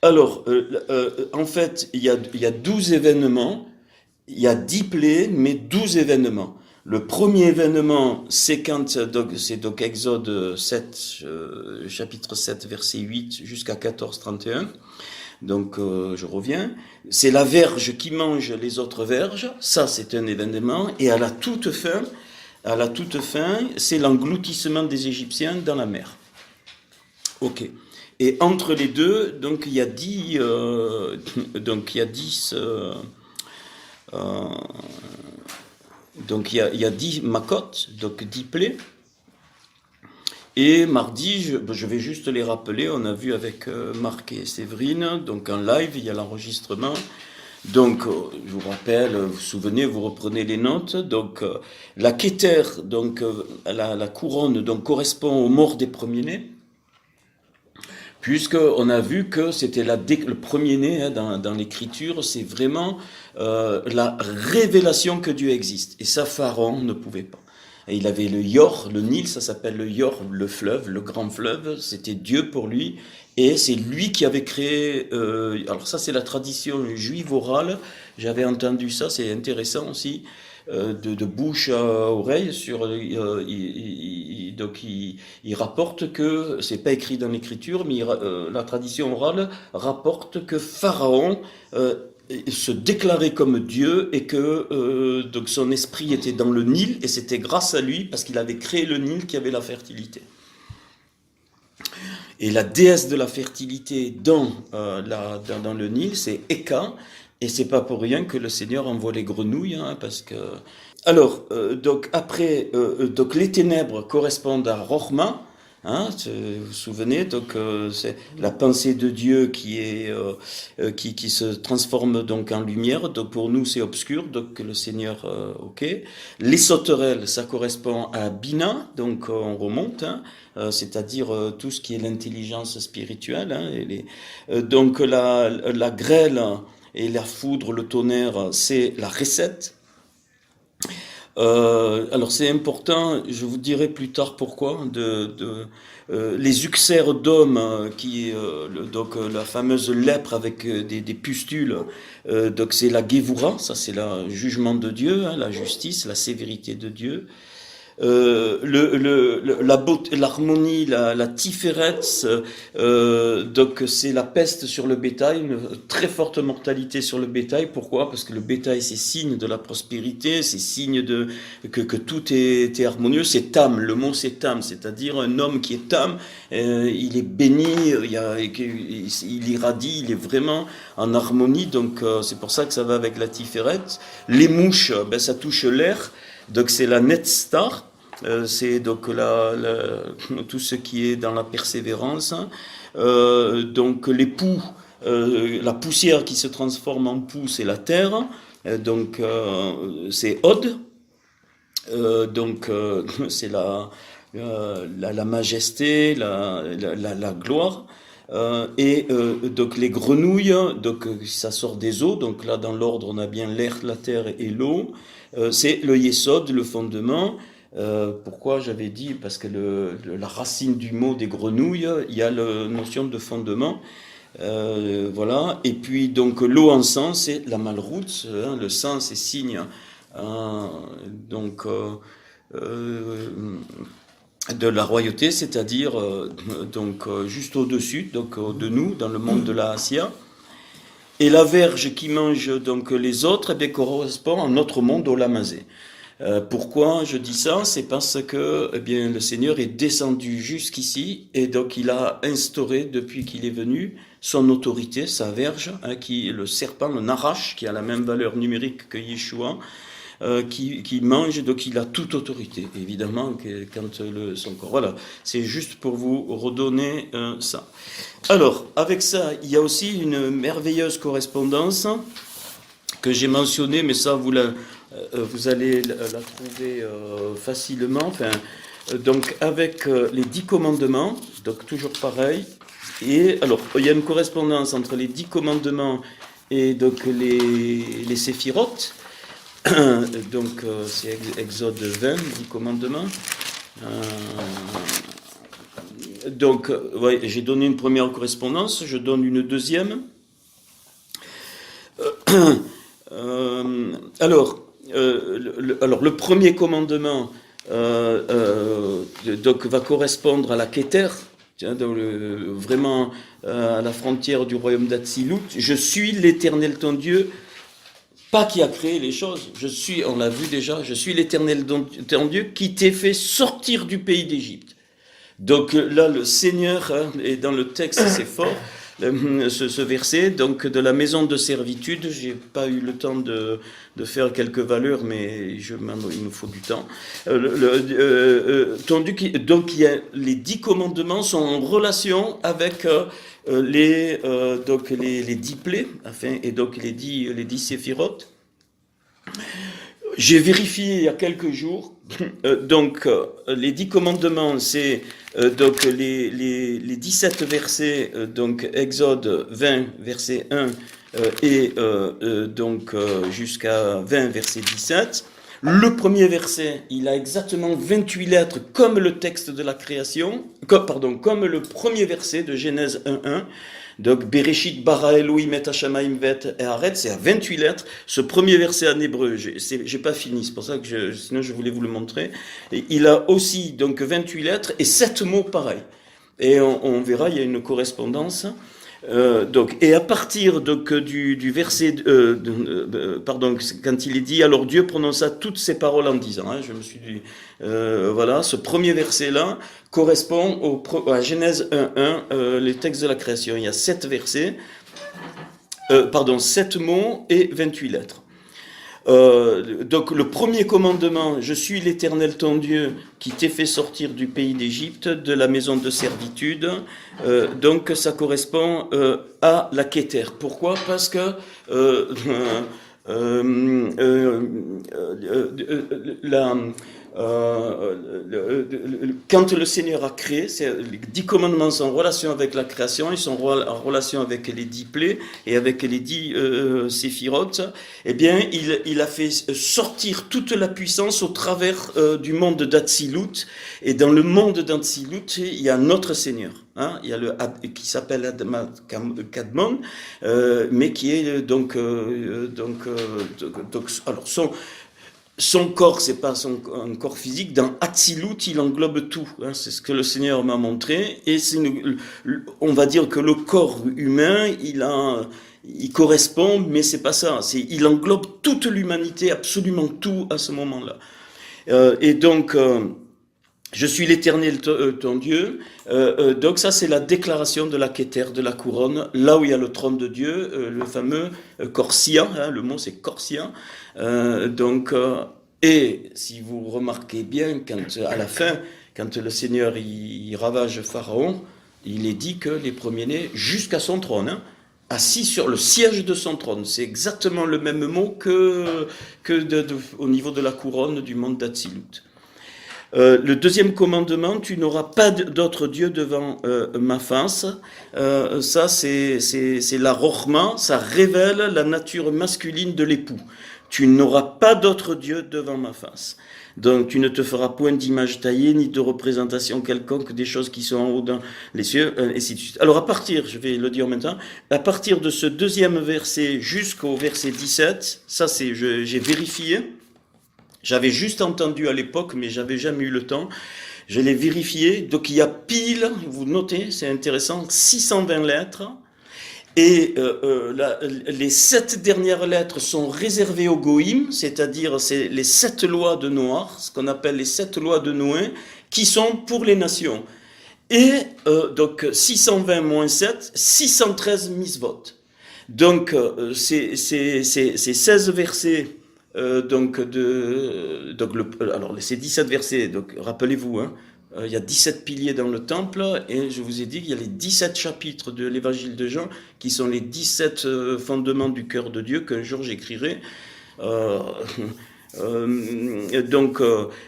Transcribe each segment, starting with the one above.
Alors, en fait, il y a 12 événements, il y a 10 plaies, mais 12 événements. Le premier événement, c'est donc Exode 7, chapitre 7, verset 8 jusqu'à 14, 31. Donc, je reviens. C'est la verge qui mange les autres verges. Ça, c'est un événement. Et à la toute fin, c'est l'engloutissement des Égyptiens dans la mer. Ok. Et entre les deux, donc il y a 10, donc il y a 10, euh, donc il y a 10 makotes, donc 10 plaies. Et mardi, je vais juste les rappeler, on a vu avec Marc et Séverine, donc en live, il y a l'enregistrement. Donc, je vous rappelle, vous vous souvenez, vous reprenez les notes. Donc, la Kéter, donc la couronne, donc correspond aux morts des premiers-nés. Puisqu'on a vu que c'était le premier-né hein, dans l'écriture, c'est vraiment la révélation que Dieu existe. Et ça, Pharaon ne pouvait pas. Et il avait le Yor, le Nil, ça s'appelle le Yor, le fleuve, le grand fleuve, c'était Dieu pour lui. Et c'est lui qui avait créé... alors ça, c'est la tradition juive orale. J'avais entendu ça, c'est intéressant aussi. De bouche à oreille donc il rapporte que c'est pas écrit dans l'écriture mais la tradition orale rapporte que Pharaon se déclarait comme Dieu et que donc son esprit était dans le Nil et c'était grâce à lui parce qu'il avait créé le Nil qui avait la fertilité. Et la déesse de la fertilité dans le Nil, c'est Eka. Et c'est pas pour rien que le Seigneur envoie les grenouilles, hein, parce que. Alors, donc après, donc les ténèbres correspondent à Rochma. Hein, vous vous souvenez, donc c'est la pensée de Dieu qui se transforme donc en lumière. Donc pour nous c'est obscur, donc le Seigneur, ok. Les sauterelles, ça correspond à Bina, donc on remonte, hein, c'est-à-dire tout ce qui est l'intelligence spirituelle. Hein, donc la grêle et la foudre, le tonnerre, c'est la recette. Alors c'est important, je vous dirai plus tard pourquoi, les uxères d'hommes, donc la fameuse lèpre avec des pustules, donc c'est la Gévoura, ça c'est le jugement de Dieu, hein, la justice, la sévérité de Dieu. L'harmonie, la tiferet, donc c'est la peste sur le bétail, une très forte mortalité sur le bétail. Pourquoi? Parce que le bétail c'est signe de la prospérité, c'est signe que tout est harmonieux. C'est tam, le mot c'est tam, c'est-à-dire un homme qui est tam, il est béni, il irradie, il est vraiment en harmonie. Donc c'est pour ça que ça va avec la tiferet. Les mouches, ben ça touche l'air. Donc c'est la Netstar, c'est donc tout ce qui est dans la persévérance. Donc les poux, la poussière qui se transforme en poux, c'est la terre. Donc c'est Od. Donc c'est la majesté, la gloire. Donc les grenouilles, donc ça sort des eaux. Donc là dans l'ordre on a bien l'air, la terre et l'eau. C'est le yesod, le fondement. Pourquoi j'avais dit? Parce que la racine du mot des grenouilles, il y a la notion de fondement. Voilà. Et puis donc l'eau en sang, c'est la malroute. Hein, le sang, c'est signe. Donc de la royauté, c'est-à-dire donc juste au-dessus, donc de nous, dans le monde de la Assia. Et la verge qui mange donc les autres, eh bien, correspond à notre monde au Lamazé. Pourquoi je dis ça? C'est parce que eh bien, le Seigneur est descendu jusqu'ici et donc il a instauré depuis qu'il est venu son autorité, sa verge, hein, le serpent, le Narash, qui a la même valeur numérique que Yeshua, qui mange, donc il a toute autorité, évidemment, quand son corps. Voilà, c'est juste pour vous redonner ça. Alors, avec ça, il y a aussi une merveilleuse correspondance que j'ai mentionnée, mais ça, vous allez la trouver facilement. Enfin, donc, avec les 10 commandements, donc toujours pareil. Et alors, il y a une correspondance entre les 10 commandements et donc les séphirotes. Donc c'est Exode 20, 10 commandements. donc, ouais, j'ai donné une première correspondance, je donne une deuxième. Alors, le premier commandement donc, va correspondre à la Keter, vraiment à la frontière du royaume d'Atsilut. Je suis l'Éternel ton Dieu, pas qui a créé les choses, on l'a vu déjà, je suis l'Éternel ton Dieu qui t'ai fait sortir du pays d'Égypte. Donc là, le Seigneur, et dans le texte, c'est fort, ce verset, donc de la maison de servitude, j'ai pas eu le temps de faire quelques valeurs, mais il me faut du temps. Donc les 10 commandements sont en relation avec donc les 10 plaies, et donc les 10 séphirotes. J'ai vérifié il y a quelques jours, donc les 10 commandements, c'est donc les 17 versets, donc Exode 20, verset 1, et donc jusqu'à 20, verset 17. Le premier verset, il a exactement 28 lettres comme le texte de la création, comme le premier verset de Genèse 1.1. Donc, Bereshit bara Elohim et Hashamaim vet et Haaretz, c'est à 28 lettres. Ce premier verset en hébreu, j'ai pas fini, c'est pour ça que sinon je voulais vous le montrer. Et il a aussi donc 28 lettres et 7 mots pareils. Et on verra, il y a une correspondance. Donc, et à partir donc, du verset, pardon, quand il est dit, alors Dieu prononça toutes ces paroles en disant, je me suis dit, voilà, ce premier verset-là correspond à Genèse 1.1, les textes de la création. Il y a 7 versets, 7 mots et 28 lettres. Donc le premier commandement, je suis l'Éternel ton Dieu qui t'ai fait sortir du pays d'Égypte, de la maison de servitude. Donc ça correspond à la Keter. Pourquoi? Parce que quand le Seigneur a créé, les 10 commandements sont en relation avec la création, ils sont en relation avec les 10 plaies et avec les 10 séphirotes. Eh bien, il a fait sortir toute la puissance au travers du monde d'Atsilut. Et dans le monde d'Atsilut, il y a notre Seigneur. Il y a qui s'appelle Kadmon, mais qui est alors son corps, c'est pas un corps physique. Dans Atsilut, il englobe tout. C'est ce que le Seigneur m'a montré. Et on va dire que le corps humain, il correspond, mais c'est pas ça. Il englobe toute l'humanité, absolument tout à ce moment-là. Et donc, je suis l'Éternel ton Dieu. Donc ça, c'est la déclaration de la Keter, de la couronne, là où il y a le trône de Dieu, le fameux Corsia, le mot c'est Corsia. Et si vous remarquez bien, à la fin, quand le Seigneur il ravage Pharaon, il est dit que les premiers-nés, jusqu'à son trône, assis sur le siège de son trône, c'est exactement le même mot que au niveau de la couronne du monde d'Atsilut. Le deuxième commandement, tu n'auras pas d'autre Dieu devant ma face. Ça, c'est la rochma, ça révèle la nature masculine de l'époux. Tu n'auras pas d'autre Dieu devant ma face. Donc, tu ne te feras point d'image taillée, ni de représentation quelconque des choses qui sont en haut dans les cieux, et ainsi de suite. Alors, je vais le dire maintenant, à partir de ce deuxième verset jusqu'au verset 17, ça j'ai vérifié. J'avais juste entendu à l'époque, mais j'avais jamais eu le temps. Je l'ai vérifié. Donc il y a pile, vous notez, c'est intéressant, 620 lettres. Et les 7 dernières lettres sont réservées aux Goïm, c'est-à-dire c'est les 7 lois de Noé, ce qu'on appelle les 7 lois de Noé, qui sont pour les nations. Et donc 620 moins 7, 613 misvot. Donc c'est 16 versets. Alors ces 17 versets, donc rappelez-vous, il y a 17 piliers dans le temple, et je vous ai dit qu'il y a les 17 chapitres de l'évangile de Jean, qui sont les 17 fondements du cœur de Dieu, qu'un jour j'écrirai. Il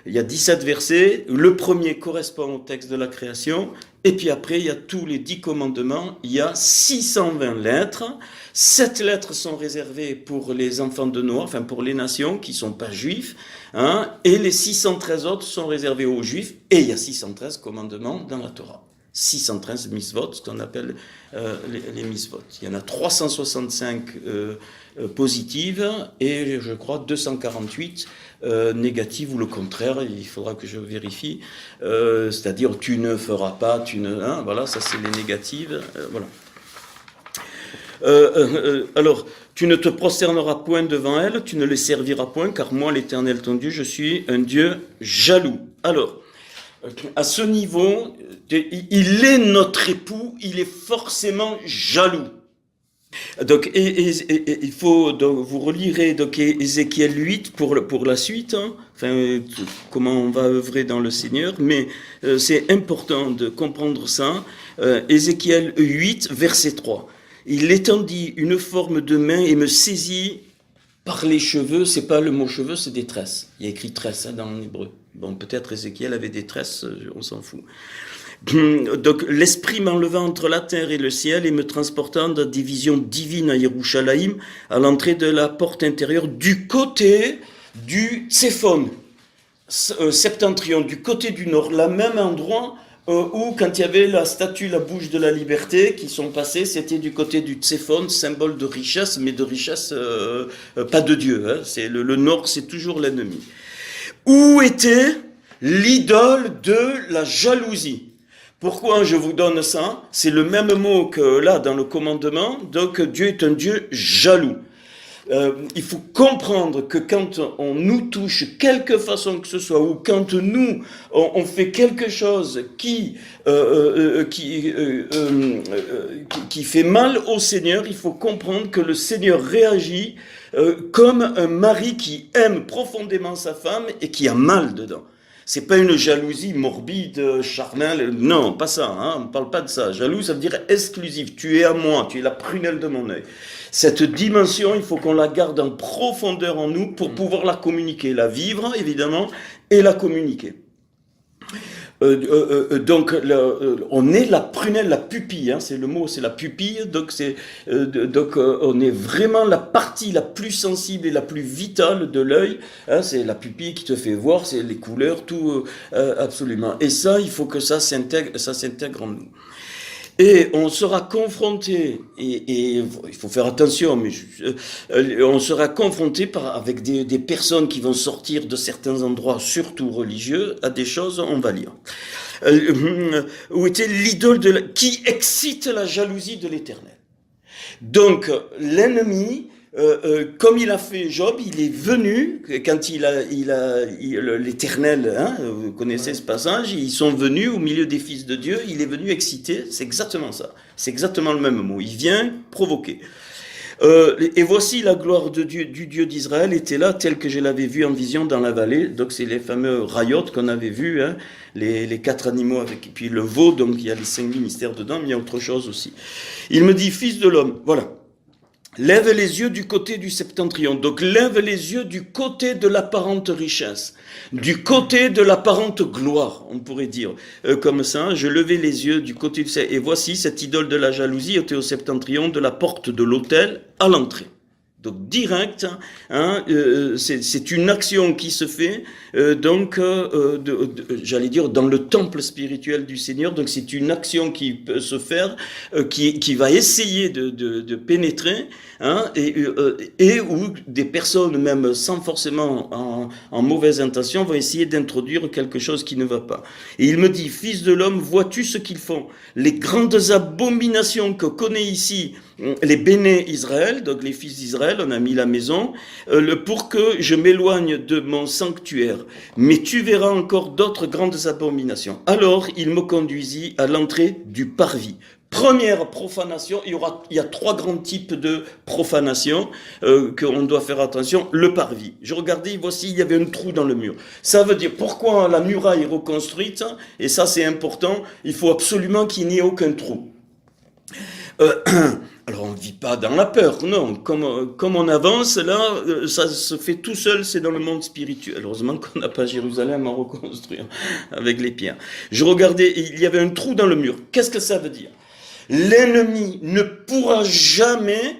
y a 17 versets, le premier correspond au texte de la création, et puis après il y a tous les 10 commandements, il y a 620 lettres, 7 lettres sont réservées pour les enfants de Noé, enfin pour les nations qui ne sont pas juifs, et les 613 autres sont réservés aux juifs, et il y a 613 commandements dans la Torah. 613 misvot, ce qu'on appelle les misvot. Il y en a 365 positives et je crois 248 négatives ou le contraire, il faudra que je vérifie. C'est-à-dire tu ne feras pas, hein, voilà, ça c'est les négatives. Voilà. Alors, tu ne te prosterneras point devant elle, tu ne les serviras point, car moi, l'Éternel ton Dieu, je suis un Dieu jaloux. Alors, à ce niveau, il est notre époux, il est forcément jaloux. Donc, il faut, donc, vous relirez donc Ézéchiel 8 pour la suite, hein, enfin, comment on va œuvrer dans le Seigneur, mais c'est important de comprendre ça. Ézéchiel 8, verset 3. Il étendit une forme de main et me saisit par les cheveux. C'est pas le mot cheveux, c'est des tresses. Il y a écrit tresses hein, dans l'hébreu. Bon, peut-être Ézéchiel avait des tresses, on s'en fout. Donc, l'esprit m'enleva entre la terre et le ciel et me transporta dans des visions divines à Yerushalayim, à l'entrée de la porte intérieure, du côté du Tséphon, septentrion, du côté du nord, le même endroit où, quand il y avait la statue, la bouche de la liberté, qui sont passés, c'était du côté du Tséphon, symbole de richesse, mais de richesse pas de Dieu. Hein. C'est le nord, c'est toujours l'ennemi. Où était l'idole de la jalousie? Pourquoi je vous donne ça? C'est le même mot que là dans le commandement. Donc Dieu est un Dieu jaloux. Il faut comprendre que quand on nous touche quelque façon que ce soit, ou quand nous on fait quelque chose qui fait mal au Seigneur, il faut comprendre que le Seigneur réagit comme un mari qui aime profondément sa femme et qui a mal dedans. C'est pas une jalousie morbide, charnelle, non, pas ça, hein, on ne parle pas de ça. Jaloux, ça veut dire exclusif, tu es à moi, tu es la prunelle de mon œil. Cette dimension, il faut qu'on la garde en profondeur en nous pour pouvoir la communiquer, la vivre, évidemment, et la communiquer. Donc, on est la prunelle, la pupille, hein, c'est le mot, c'est la pupille, donc on est vraiment la partie la plus sensible et la plus vitale de l'œil, hein, c'est la pupille qui te fait voir, c'est les couleurs, tout, absolument. Et ça, il faut que ça s'intègre en nous. Et on sera confronté, et il faut faire attention, mais on sera confronté avec des personnes qui vont sortir de certains endroits, surtout religieux, à des choses, on va lire. Où était l'idole qui excite la jalousie de l'Éternel. Donc, l'ennemi, comme il a fait Job, il est venu, quand l'Éternel, hein, vous connaissez ce passage, ils sont venus au milieu des fils de Dieu, il est venu exciter, c'est exactement ça, c'est exactement le même mot, il vient provoquer. Et voici la gloire de Dieu, du Dieu d'Israël était là, tel que je l'avais vu en vision dans la vallée, donc c'est les fameux rayot qu'on avait vus, hein, les 4 animaux avec, et puis le veau, donc il y a les 5 ministères dedans, mais il y a autre chose aussi. Il me dit, fils de l'homme, voilà. Lève les yeux du côté du septentrion. Donc lève les yeux du côté de l'apparente richesse, du côté de l'apparente gloire, on pourrait dire. Comme ça, je levais les yeux du côté du septentrion. Et voici, cette idole de la jalousie était au septentrion de la porte de l'autel à l'entrée. Donc direct, hein, c'est une action qui se fait, j'allais dire dans le temple spirituel du Seigneur. Donc c'est une action qui peut se faire, qui va essayer de pénétrer, hein, et où des personnes même sans forcément en mauvaise intention vont essayer d'introduire quelque chose qui ne va pas. Et il me dit, fils de l'homme, vois-tu ce qu'ils font? Les grandes abominations que connaît ici les béné Israël, donc les fils d'Israël, on a mis la maison, pour que je m'éloigne de mon sanctuaire. Mais tu verras encore d'autres grandes abominations. Alors il me conduisit à l'entrée du parvis. Première profanation, il y a 3 grands types de profanation qu'on doit faire attention. Le parvis. Je regardais, voici, il y avait un trou dans le mur. Ça veut dire pourquoi la muraille est reconstruite, et ça c'est important, il faut absolument qu'il n'y ait aucun trou. Alors on ne vit pas dans la peur, non. Comme on avance, là, ça se fait tout seul, c'est dans le monde spirituel. Heureusement qu'on n'a pas Jérusalem à reconstruire avec les pierres. Je regardais, il y avait un trou dans le mur. Qu'est-ce que ça veut dire? L'ennemi ne pourra jamais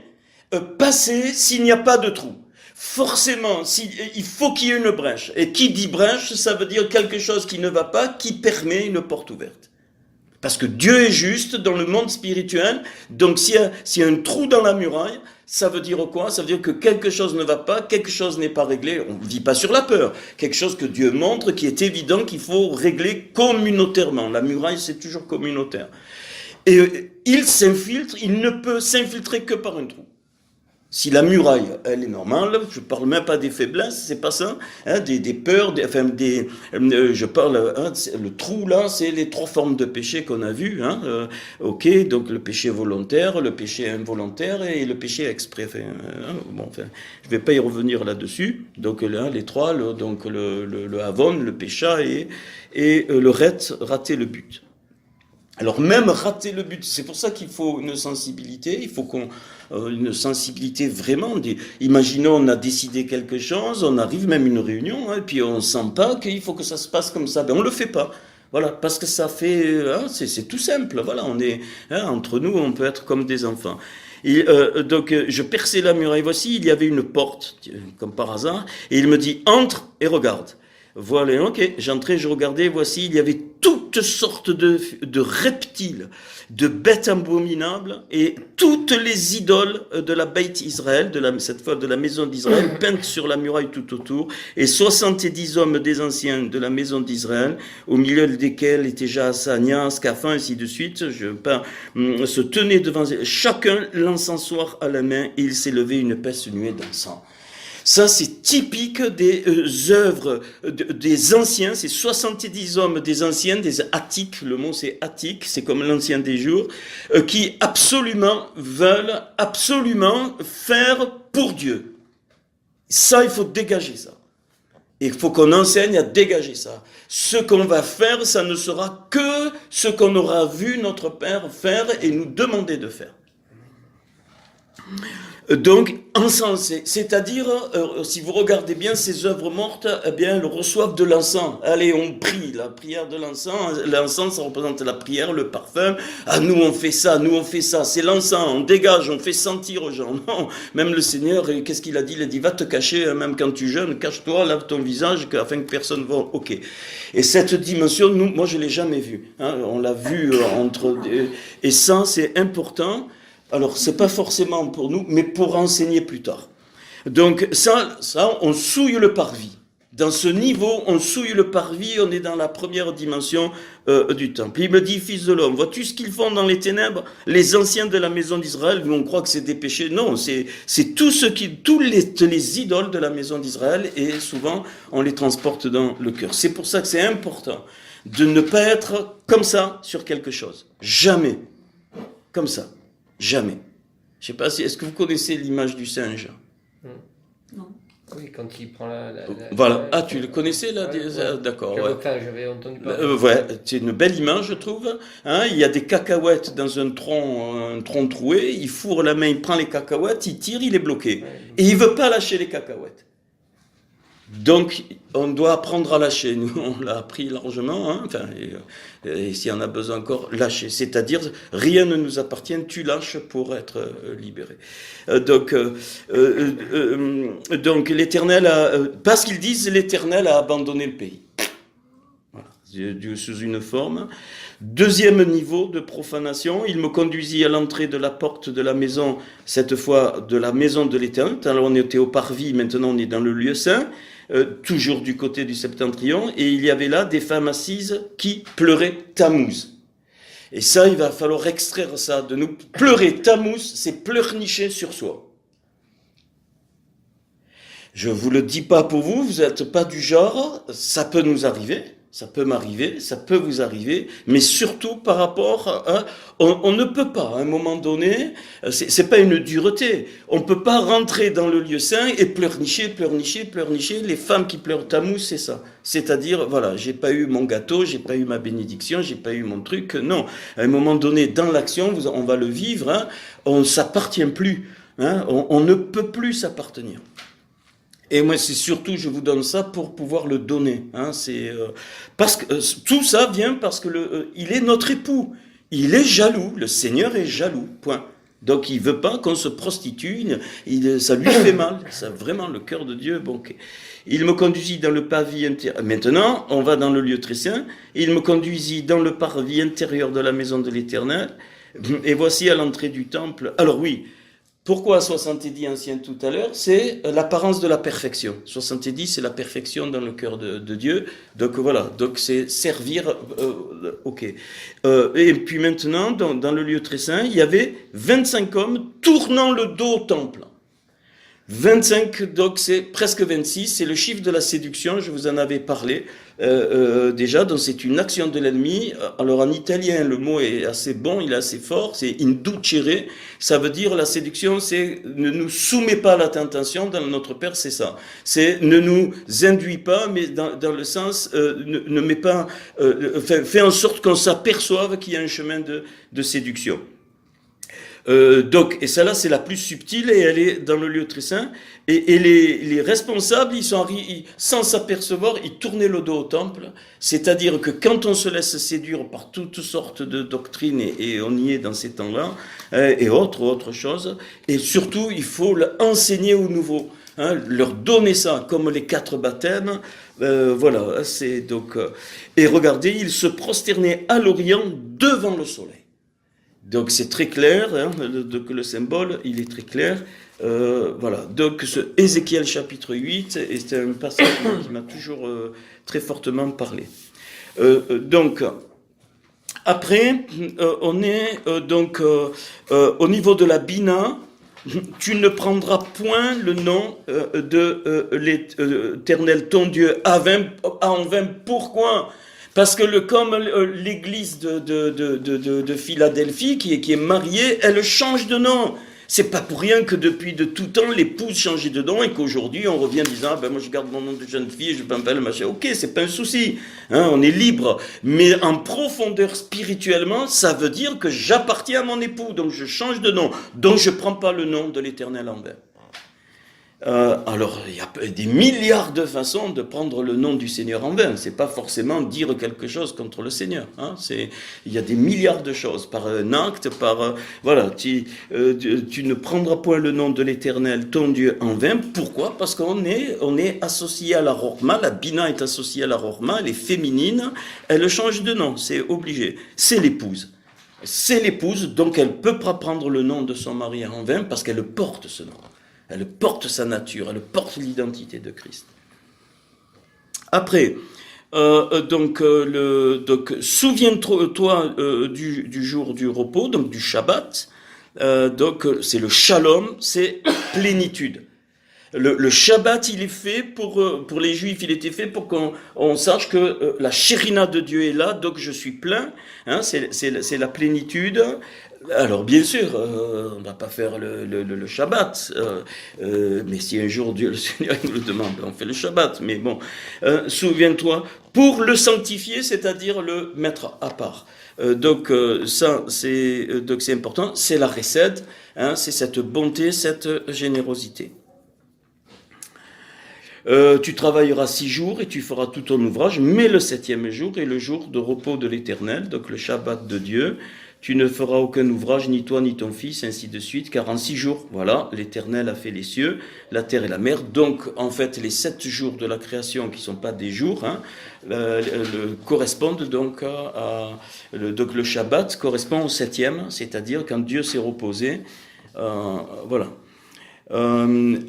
passer s'il n'y a pas de trou. Forcément, il faut qu'il y ait une brèche. Et qui dit brèche, ça veut dire quelque chose qui ne va pas, qui permet une porte ouverte. Parce que Dieu est juste dans le monde spirituel. Donc s'il y a un trou dans la muraille, ça veut dire quoi? Ça veut dire que quelque chose ne va pas, quelque chose n'est pas réglé. On ne vit pas sur la peur. Quelque chose que Dieu montre qui est évident qu'il faut régler communautairement. La muraille, c'est toujours communautaire. Et il s'infiltre, il ne peut s'infiltrer que par un trou. Si la muraille, elle est normale, je parle même pas des faiblesses, c'est pas ça, hein, des peurs, je parle, hein, le trou là, c'est les 3 formes de péché qu'on a vues, hein, ok, donc le péché volontaire, le péché involontaire et le péché exprès. Je vais pas y revenir là-dessus. Donc là, les 3, donc le avon, le pécha et le rater le but. Alors même rater le but, c'est pour ça qu'il faut une sensibilité, il faut une sensibilité vraiment. Imaginons on a décidé quelque chose, on arrive même à une réunion, hein, et puis on sent pas qu'il faut que ça se passe comme ça, ben on le fait pas. Voilà, parce que ça fait, hein, c'est tout simple. Voilà, on est entre nous, on peut être comme des enfants. Et, donc je perçais la muraille. Voici, il y avait une porte, comme par hasard, et il me dit entre et regarde. Voilà, ok, j'entrais, je regardais, voici, il y avait toutes sortes de reptiles, de bêtes abominables, et toutes les idoles de la Beit Israël, cette fois de la maison d'Israël, peintes sur la muraille tout autour, et 70 hommes des anciens de la maison d'Israël, au milieu desquels étaient Jaasania, Scaphin, ainsi de suite, se tenaient devant, chacun l'encensoir à la main, et il s'élevait une épaisse nuée d'encens. Ça, c'est typique des œuvres des anciens, c'est 70 hommes des anciens, des attiques, le mot c'est attique, c'est comme l'ancien des jours, qui veulent absolument faire pour Dieu. Ça, il faut dégager ça. Il faut qu'on enseigne à dégager ça. Ce qu'on va faire, ça ne sera que ce qu'on aura vu notre Père faire et nous demander de faire. Donc, encensé, c'est-à-dire, si vous regardez bien ces œuvres mortes, eh bien, elles reçoivent de l'encens. Allez, on prie, la prière de l'encens. L'encens, ça représente la prière, le parfum. Ah, nous on fait ça, c'est l'encens, on dégage, on fait sentir aux gens. Non, même le Seigneur, qu'est-ce qu'il a dit? Il a dit, va te cacher, même quand tu jeûnes, cache-toi, lave ton visage, afin que personne ne voit. Ok. Et cette dimension, moi, je l'ai jamais vue. Hein, on l'a vue et ça, c'est important. Alors, c'est pas forcément pour nous, mais pour enseigner plus tard. Donc, ça, on souille le parvis. Dans ce niveau, on souille le parvis, on est dans la première dimension du temple. Il me dit, fils de l'homme, vois-tu ce qu'ils font dans les ténèbres? Les anciens de la maison d'Israël, nous on croit que c'est des péchés. Non, c'est tous les idoles de la maison d'Israël, et souvent, on les transporte dans le cœur. C'est pour ça que c'est important de ne pas être comme ça sur quelque chose. Jamais. Comme ça. Jamais. Je sais pas si, est-ce que vous connaissez l'image du singe? Non. Oui, quand il prend voilà. Ah, tu le connaissais là? D'accord. Ouais. J'avais entendu parler. Ouais, c'est une belle image, je trouve. Hein, il y a des cacahuètes dans un tronc troué. Il fourre la main, il prend les cacahuètes, il tire, il est bloqué. Et il veut pas lâcher les cacahuètes. Donc, on doit apprendre à lâcher. Nous, on l'a appris largement. Hein, et s'il y en a besoin encore, lâcher. C'est-à-dire, rien ne nous appartient, tu lâches pour être libéré. Donc, l'Éternel parce qu'ils disent, l'Éternel a abandonné le pays. Voilà, Dieu sous une forme. Deuxième niveau de profanation, il me conduisit à l'entrée de la porte de la maison, cette fois de la maison de l'Éternel. Alors on était au parvis, maintenant on est dans le lieu saint, toujours du côté du septentrion, et il y avait là des femmes assises qui pleuraient Tammuz. Et ça, il va falloir extraire ça de nous. Pleurer Tammuz, c'est pleurnicher sur soi. Je vous le dis pas pour vous, vous n'êtes pas du genre, ça peut nous arriver. Ça peut m'arriver, ça peut vous arriver, mais surtout par rapport à... On ne peut pas, à un moment donné, c'est pas une dureté, on peut pas rentrer dans le lieu saint et pleurnicher. Les femmes qui pleurent Tammuz, c'est ça. C'est-à-dire, voilà, j'ai pas eu mon gâteau, j'ai pas eu ma bénédiction, j'ai pas eu mon truc. Non, à un moment donné, dans l'action, on va le vivre, hein, on s'appartient plus, hein, on ne peut plus s'appartenir. Et moi, c'est surtout, je vous donne ça pour pouvoir le donner. Hein, parce que tout ça vient parce que il est notre époux. Il est jaloux. Le Seigneur est jaloux. Point. Donc il veut pas qu'on se prostitue, ça lui fait mal, ça vraiment le cœur de Dieu. Bon, ok. Il me conduisit dans le parvis intérieur. Maintenant, on va dans le lieu très saint. Il me conduisit dans le parvis intérieur de la maison de l'Éternel. Et voici à l'entrée du temple. Alors oui, pourquoi 70 anciens tout à l'heure? C'est l'apparence de la perfection. 70, c'est la perfection dans le cœur de Dieu. Donc voilà, donc c'est servir. Ok. Et puis maintenant, dans le lieu très saint, il y avait 25 hommes tournant le dos au temple. 25, donc c'est presque 26, c'est le chiffre de la séduction, je vous en avais parlé déjà, donc c'est une action de l'ennemi. Alors en italien, le mot est assez bon, il est assez fort, c'est inducere, ça veut dire la séduction, c'est ne nous soumet pas à la tentation, dans notre Père c'est ça, c'est ne nous induit pas, mais dans le sens, ne met pas, fait en sorte qu'on s'aperçoive qu'il y a un chemin de séduction. Donc, et celle-là, c'est la plus subtile et elle est dans le lieu très saint. Et les responsables, sans s'apercevoir, ils tournaient le dos au temple. C'est-à-dire que quand on se laisse séduire par toutes sortes de doctrines, et on y est dans ces temps-là, et autre chose, et surtout, il faut l'enseigner aux nouveaux. Hein, leur donner ça, comme les 4 baptêmes. Voilà, c'est donc. Et regardez, ils se prosternaient à l'Orient devant le soleil. Donc c'est très clair, hein, le symbole, il est très clair. Voilà, donc ce Ézéchiel chapitre 8, et c'est un passage qui m'a toujours très fortement parlé. Donc, après, on est donc au niveau de la Bina. Tu ne prendras point le nom de l'Éternel ton Dieu en vain. Pourquoi ? Parce que comme l'église de Philadelphie, qui est mariée, elle change de nom. C'est pas pour rien que depuis de tout temps, l'épouse changeait de nom et qu'aujourd'hui, on revient en disant, moi je garde mon nom de jeune fille, je m'appelle machin. Ok, c'est pas un souci. Hein, on est libre. Mais en profondeur spirituellement, ça veut dire que j'appartiens à mon époux, donc je change de nom. Donc je prends pas le nom de l'Éternel en vain. Alors, il y a des milliards de façons de prendre le nom du Seigneur en vain. C'est pas forcément dire quelque chose contre le Seigneur. Hein. Il y a des milliards de choses par un acte, voilà. Tu ne prendras point le nom de l'Éternel, ton Dieu, en vain. Pourquoi ? Parce qu'on est associé à la Rorma. La Bina est associée à la Rorma. Elle est féminine. Elle change de nom. C'est obligé. C'est l'épouse. C'est l'épouse, donc elle peut pas prendre le nom de son mari en vain parce qu'elle porte ce nom. Elle porte sa nature, elle porte l'identité de Christ. Après, donc souviens-toi du jour du repos, donc du Shabbat. Donc c'est le Shalom, c'est plénitude. Le Shabbat, il est fait pour les Juifs, il était fait pour qu'on sache que la Shérina de Dieu est là, donc je suis plein. Hein, c'est la plénitude. Alors bien sûr, on ne va pas faire le Shabbat, mais si un jour Dieu le Seigneur nous le demande, on fait le Shabbat. Mais bon, souviens-toi, pour le sanctifier, c'est-à-dire le mettre à part. Donc ça, c'est important. C'est la recette, hein, c'est cette bonté, cette générosité. Tu travailleras 6 jours et tu feras tout ton ouvrage, mais le 7e jour est le jour de repos de l'Éternel, donc le Shabbat de Dieu. Tu ne feras aucun ouvrage, ni toi ni ton fils, ainsi de suite, car en 6 jours, voilà, l'Éternel a fait les cieux, la terre et la mer. Donc, en fait, les 7 jours de la création, qui ne sont pas des jours, hein, correspondent donc donc le Shabbat correspond au 7e, c'est-à-dire quand Dieu s'est reposé. Voilà.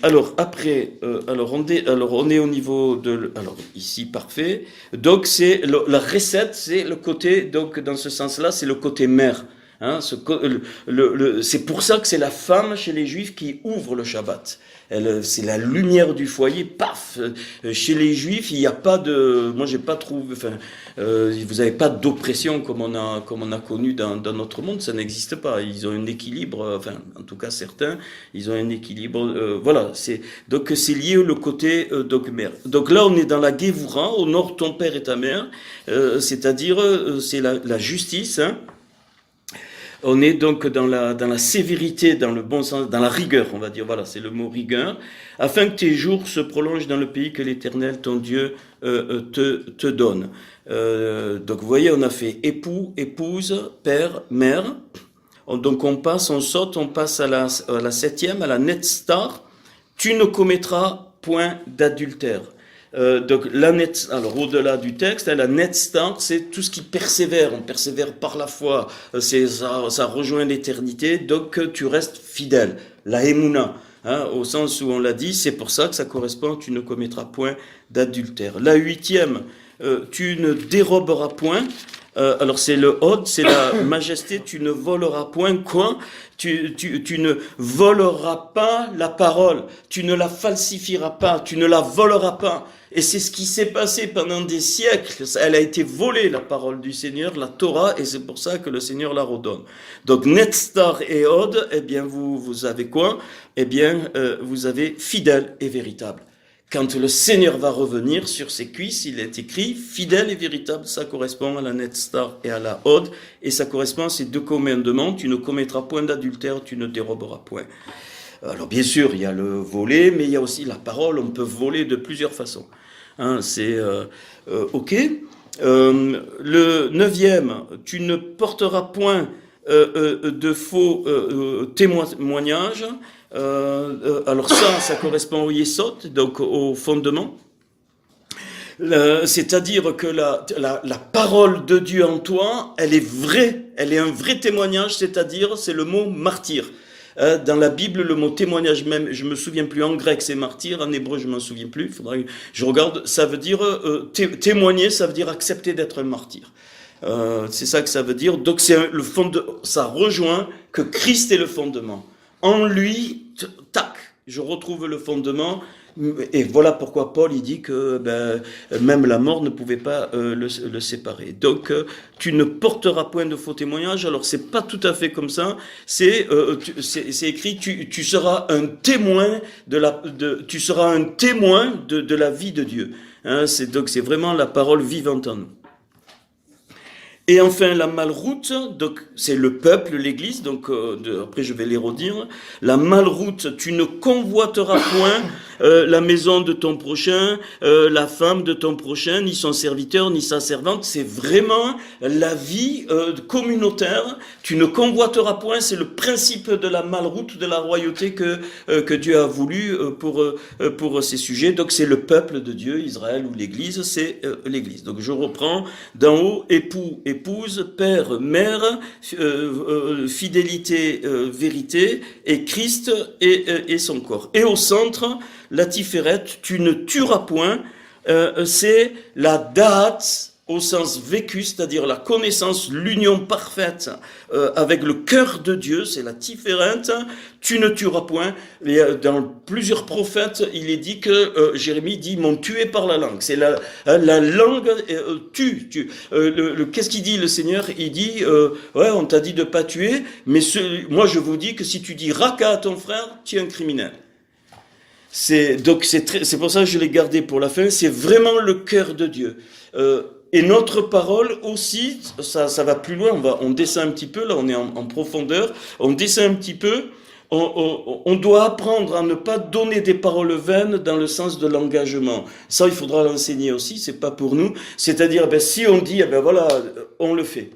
Alors après, on est au niveau de, alors ici parfait. Donc c'est la recette, c'est le côté, donc dans ce sens-là, c'est le côté mère. Hein, c'est pour ça que c'est la femme chez les Juifs qui ouvre le Shabbat. C'est la lumière du foyer, paf. Chez les Juifs, il n'y a pas de, moi j'ai pas trouvé, vous n'avez pas d'oppression comme on a connu dans notre monde, ça n'existe pas. Ils ont un équilibre, en tout cas certains, ils ont un équilibre. Voilà, donc c'est lié au côté dogmère. Donc là, on est dans la Gévoura, honore ton père et ta mère, c'est-à-dire c'est la justice. Hein. On est donc dans la sévérité, dans le bon sens, dans la rigueur, on va dire. Voilà, c'est le mot rigueur. Afin que tes jours se prolongent dans le pays que l'Éternel, ton Dieu, te donne. Donc vous voyez, on a fait époux, épouse, père, mère. Donc on saute, on passe à la septième, à la Netzstar. Tu ne commettras point d'adultère. Donc alors au-delà du texte, la Netzstar, c'est tout ce qui persévère. On persévère par la foi. Ça rejoint l'éternité. Donc tu restes fidèle. La Emouna, au sens où on l'a dit, c'est pour ça que ça correspond. Tu ne commettras point d'adultère. La huitième, tu ne déroberas point. Alors c'est le Hod, c'est la majesté, tu ne voleras point quoi? Tu ne voleras pas la parole, tu ne la falsifieras pas, tu ne la voleras pas. Et c'est ce qui s'est passé pendant des siècles. Elle a été volée, la parole du Seigneur, la Torah, et c'est pour ça que le Seigneur la redonne. Donc Netzstar et Hod, eh bien vous avez quoi? Eh bien vous avez fidèle et véritable. Quand le Seigneur va revenir sur ses cuisses, il est écrit fidèle et véritable. Ça correspond à la Netzstar et à la Hod. Et ça correspond à ces deux commandements. Tu ne commettras point d'adultère, tu ne déroberas point. Alors bien sûr, il y a le voler, mais il y a aussi la parole. On peut voler de plusieurs façons. C'est ok. Le neuvième, tu ne porteras point de faux témoignages. Alors ça correspond au Yesod, donc au fondement. C'est-à-dire que la parole de Dieu en toi, elle est vraie, elle est un vrai témoignage, c'est-à-dire c'est le mot martyr. Dans la Bible, le mot témoignage même, je me souviens plus, en grec c'est martyr, en hébreu je m'en souviens plus, faudrait que je regarde, ça veut dire témoigner, ça veut dire accepter d'être un martyr. C'est ça que ça veut dire. Donc ça rejoint que Christ est le fondement. En lui, tac, je retrouve le fondement. Et voilà pourquoi Paul il dit que même la mort ne pouvait pas le séparer. Donc tu ne porteras point de faux témoignages. Alors c'est pas tout à fait comme ça. C'est écrit tu seras un témoin tu seras un témoin de la vie de Dieu. Donc c'est vraiment la parole vivante en nous. Et enfin, la malroute, donc c'est le peuple, l'Église, donc après je vais les redire. La malroute, tu ne convoiteras point la maison de ton prochain, la femme de ton prochain, ni son serviteur, ni sa servante. C'est vraiment la vie communautaire. Tu ne convoiteras point, c'est le principe de la malroute, de la royauté que Dieu a voulu pour ces sujets. Donc c'est le peuple de Dieu, Israël ou l'Église, c'est l'Église. Donc je reprends d'en haut, épouse, père, mère, fidélité, vérité, et Christ et son corps. Et au centre, la Tiferet, tu ne tueras point, c'est la date au sens vécu, c'est-à-dire la connaissance, l'union parfaite avec le cœur de Dieu, c'est la Tiferet, tu ne tueras point. Et, dans plusieurs prophètes, il est dit que Jérémie dit m'ont tué par la langue. C'est la langue tue. Qu'est-ce qu'il dit le Seigneur? Il dit ouais, on t'a dit de pas tuer, mais moi je vous dis que si tu dis raka à ton frère, tu es un criminel. C'est pour ça que je l'ai gardé pour la fin. C'est vraiment le cœur de Dieu. Et notre parole aussi, ça va plus loin, on descend un petit peu, là on est en profondeur, on descend un petit peu, on doit apprendre à ne pas donner des paroles vaines dans le sens de l'engagement. Ça, il faudra l'enseigner aussi, c'est pas pour nous. C'est-à-dire, si on dit, voilà, on le fait.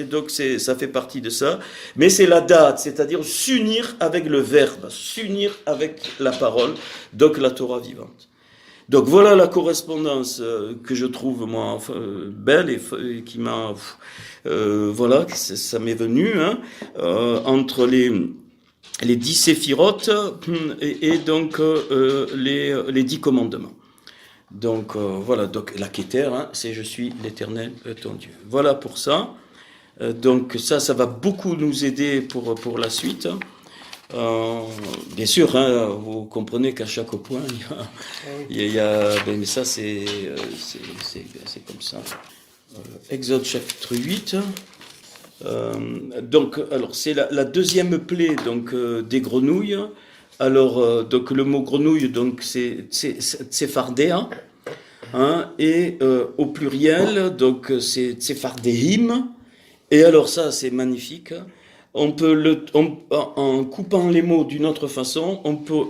Donc ça fait partie de ça. Mais c'est la date, c'est-à-dire s'unir avec le verbe, s'unir avec la parole, donc la Torah vivante. Donc voilà la correspondance que je trouve moi belle et qui m'a voilà, ça m'est venu entre les 10 séphirotes et donc les 10 commandements. Donc voilà, donc la Keter, c'est je suis l'Éternel ton Dieu. Voilà pour ça. Donc ça va beaucoup nous aider pour la suite. Bien sûr, vous comprenez qu'à chaque point, il y a mais ça c'est comme ça. Exode chapitre 8. Donc, alors c'est la deuxième plaie donc des grenouilles. Alors donc le mot grenouille donc c'est Tsefardéa, et au pluriel donc c'est Tsefardéhim. Et alors ça c'est magnifique. On peut en coupant les mots d'une autre façon,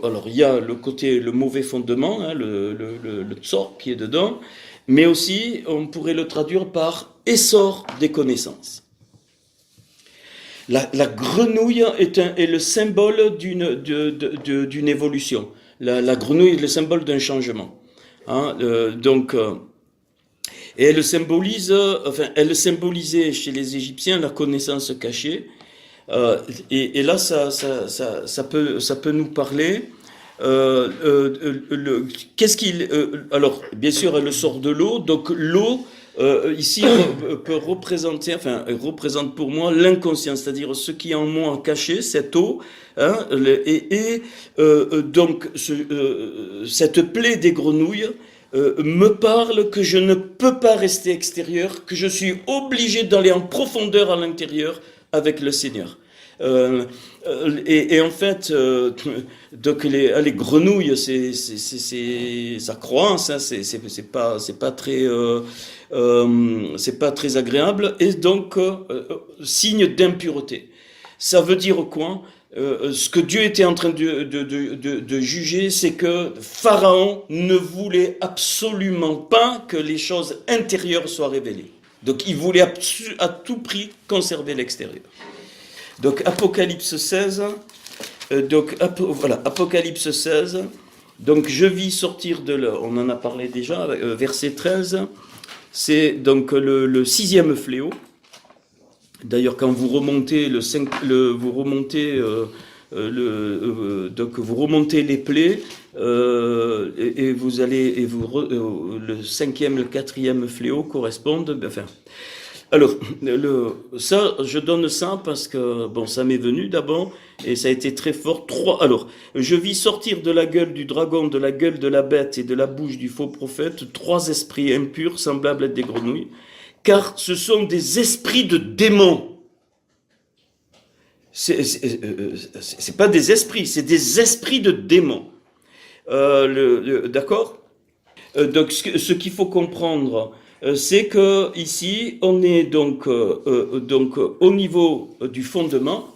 alors il y a le côté, le mauvais fondement, le tsor qui est dedans, mais aussi on pourrait le traduire par essor des connaissances. La grenouille est le symbole d'une évolution. La grenouille est le symbole d'un changement. Hein, et elle symbolise, elle symbolisait chez les Égyptiens la connaissance cachée. Et là, ça peut nous parler. Qu'est-ce qu'il alors bien sûr elle sort de l'eau, donc l'eau ici peut représenter, enfin représente pour moi l'inconscient, c'est-à-dire ce qui est en moi caché, cette eau, hein, donc cette plaie des grenouilles me parle que je ne peux pas rester extérieur, que je suis obligé d'aller en profondeur à l'intérieur avec le Seigneur. Et en fait, donc les grenouilles, ça croance, hein, c'est pas très agréable, et donc signe d'impureté. Ça veut dire quoi? Ce que Dieu était en train de juger, c'est que Pharaon ne voulait absolument pas que les choses intérieures soient révélées. Donc il voulait à tout prix conserver l'extérieur. Donc Apocalypse 16, voilà, Apocalypse 16, donc je vis sortir de là, on en a parlé déjà, verset 13, c'est donc le sixième fléau. D'ailleurs, quand vous remontez donc vous remontez les plaies et vous allez le cinquième, le quatrième fléau correspondent. Enfin, alors ça, je donne ça parce que bon, ça m'est venu d'abord et ça a été très fort. Alors, je vis sortir de la gueule du dragon, de la gueule de la bête et de la bouche du faux prophète 3 esprits impurs semblables à des grenouilles. Car ce sont des esprits de démons. C'est pas des esprits, c'est des esprits de démons. D'accord? Donc, ce qu'il faut comprendre, c'est que ici, on est donc au niveau du fondement.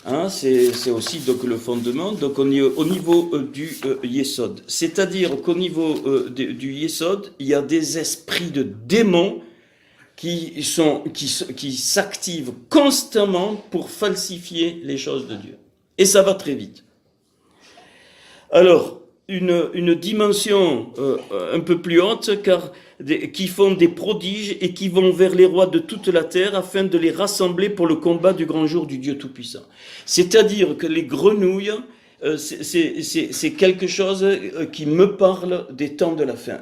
Hein, c'est aussi donc le fondement. Donc, on est au niveau du Yesod. C'est-à-dire qu'au niveau du Yesod, il y a des esprits de démons qui s'activent constamment pour falsifier les choses de Dieu. Et ça va très vite. Alors, une dimension un peu plus haute, qui font des prodiges et qui vont vers les rois de toute la terre afin de les rassembler pour le combat du grand jour du Dieu Tout-Puissant. C'est-à-dire que les grenouilles, c'est quelque chose qui me parle des temps de la fin.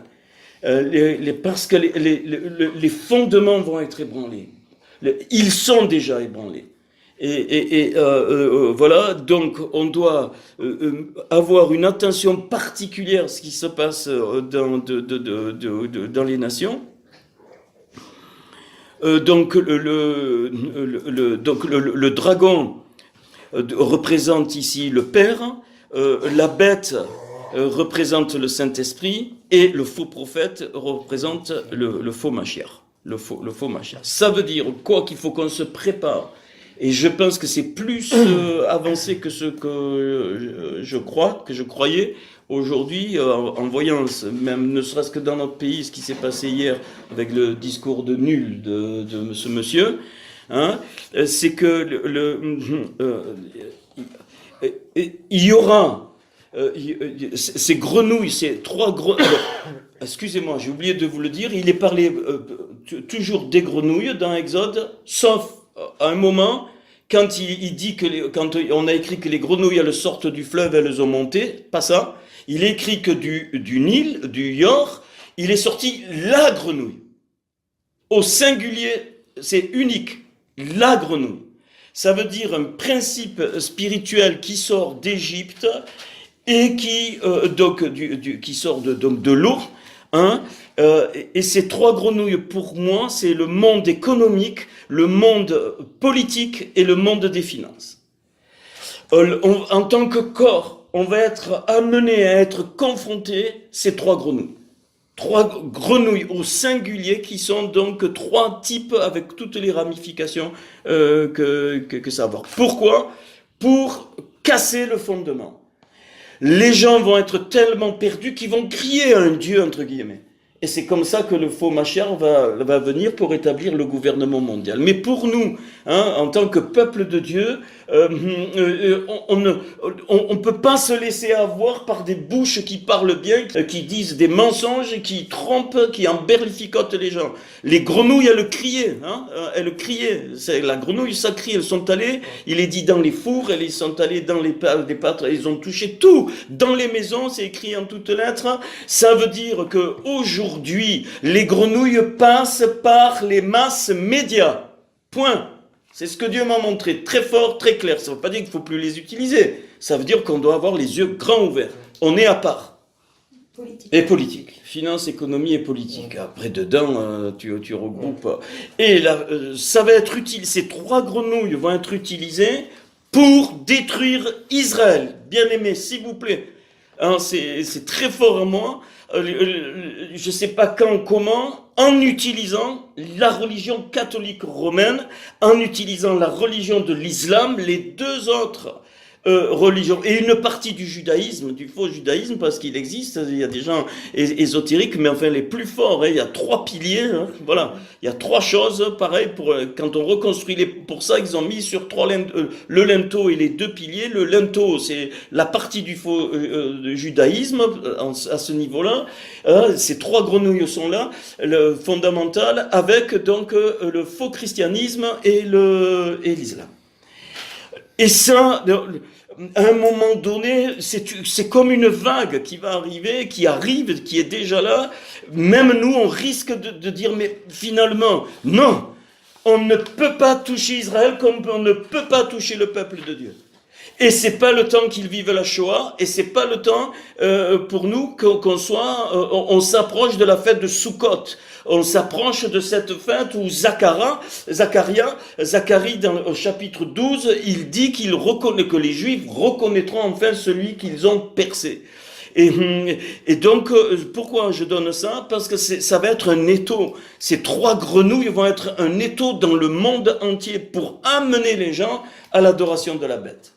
Parce que les fondements vont être ébranlés. Ils sont déjà ébranlés. Voilà, donc on doit avoir une attention particulière à ce qui se passe dans les nations. Donc le dragon représente ici le Père, la bête représente le Saint-Esprit et le faux prophète représente le faux Mashiach. Le faux Mashiach. Ça veut dire quoi? Qu'il faut qu'on se prépare. Et je pense que c'est plus avancé que ce que je croyais aujourd'hui, en voyant, même ne serait-ce que dans notre pays, ce qui s'est passé hier avec le discours de nul de ce monsieur, hein, c'est que il y aura ces grenouilles, ces 3 grenouilles. Excusez-moi, j'ai oublié de vous le dire, il est parlé toujours des grenouilles dans Exode, sauf à un moment, quand il dit quand on a écrit que les grenouilles elles sortent du fleuve, elles ont monté, pas ça. Il est écrit que du Nil, du Yor, il est sorti la grenouille. Au singulier, c'est unique, la grenouille. Ça veut dire un principe spirituel qui sort d'Égypte et qui sort de l'eau. Hein, et ces 3 grenouilles, pour moi, c'est le monde économique, le monde politique et le monde des finances. En tant que corps, on va être amené à être confronté ces 3 grenouilles. 3 grenouilles au singulier qui sont donc 3 types avec toutes les ramifications que ça va avoir. Pourquoi? Pour casser le fondement. Les gens vont être tellement perdus qu'ils vont crier à un Dieu, entre guillemets. Et c'est comme ça que le faux Mashiach va venir pour établir le gouvernement mondial. Mais pour nous, hein, en tant que peuple de Dieu, on ne peut pas se laisser avoir par des bouches qui parlent bien, qui disent des mensonges, qui trompent, qui emberlificotent les gens. Les grenouilles, elles criaient, hein, elles criaient. C'est la grenouille, ça crie. Elles sont allées, il est dit dans les fours, elles sont allées dans les pâtres, ils ont touché tout. Dans les maisons, c'est écrit en toutes lettres. Ça veut dire que aujourd'hui, les grenouilles passent par les masses médias. Point. C'est ce que Dieu m'a montré, très fort, très clair. Ça ne veut pas dire qu'il ne faut plus les utiliser. Ça veut dire qu'on doit avoir les yeux grands ouverts. On est à part. Politique. Et politique. Finance, économie et politique. Après, dedans, tu regroupes. Et là, ça va être utile. Ces 3 grenouilles vont être utilisées pour détruire Israël. Bien-aimés, s'il vous plaît. Hein, c'est très fort à moi. Je ne sais pas quand, comment, en utilisant la religion catholique romaine, en utilisant la religion de l'islam, les 2 autres religions, et une partie du judaïsme, du faux judaïsme, parce qu'il existe, il y a des gens ésotériques, mais enfin les plus forts, hein, il y a 3 piliers, hein, voilà, il y a 3 choses, pareil, quand on reconstruit pour ça, ils ont mis sur 3 le linteau et les 2 piliers. Le linteau, c'est la partie du faux judaïsme, à ce niveau-là, ces 3 grenouilles sont là, le fondamental, avec donc le faux christianisme et l'islam. Et ça, à un moment donné, c'est comme une vague qui va arriver, qui arrive, qui est déjà là. Même nous, on risque de dire, mais finalement, non, on ne peut pas toucher Israël comme on ne peut pas toucher le peuple de Dieu. Et c'est pas le temps qu'ils vivent la Shoah, et c'est pas le temps pour nous on s'approche de la fête de Sukkot. On s'approche de cette fête où Zacharie, au chapitre 12, il dit que les Juifs reconnaîtront enfin celui qu'ils ont percé. Et donc, pourquoi je donne ça? Parce que ça va être un étau. Ces 3 grenouilles vont être un étau dans le monde entier pour amener les gens à l'adoration de la bête.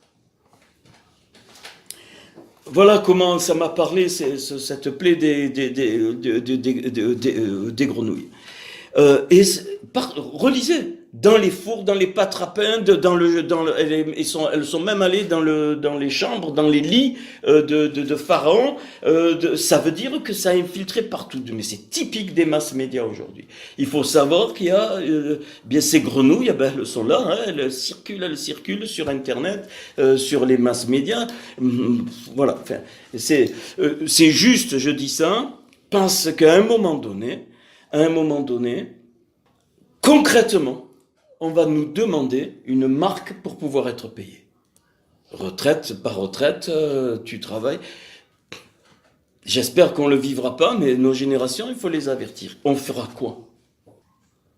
Voilà comment ça m'a parlé, cette plaie des grenouilles. Relisez, dans les fours, dans les pâtes à pain, elles sont même allées dans les chambres, dans les lits de Pharaon. Ça veut dire que ça a infiltré partout. Mais c'est typique des masses médias aujourd'hui. Il faut savoir qu'il y a bien ces grenouilles, elles sont là, hein, elles circulent sur Internet, sur les masses médias. Voilà. Enfin, c'est juste, je dis ça, parce qu'à un moment donné, concrètement, on va nous demander une marque pour pouvoir être payé. Retraite par retraite, tu travailles. J'espère qu'on ne le vivra pas, mais nos générations, il faut les avertir. On fera quoi?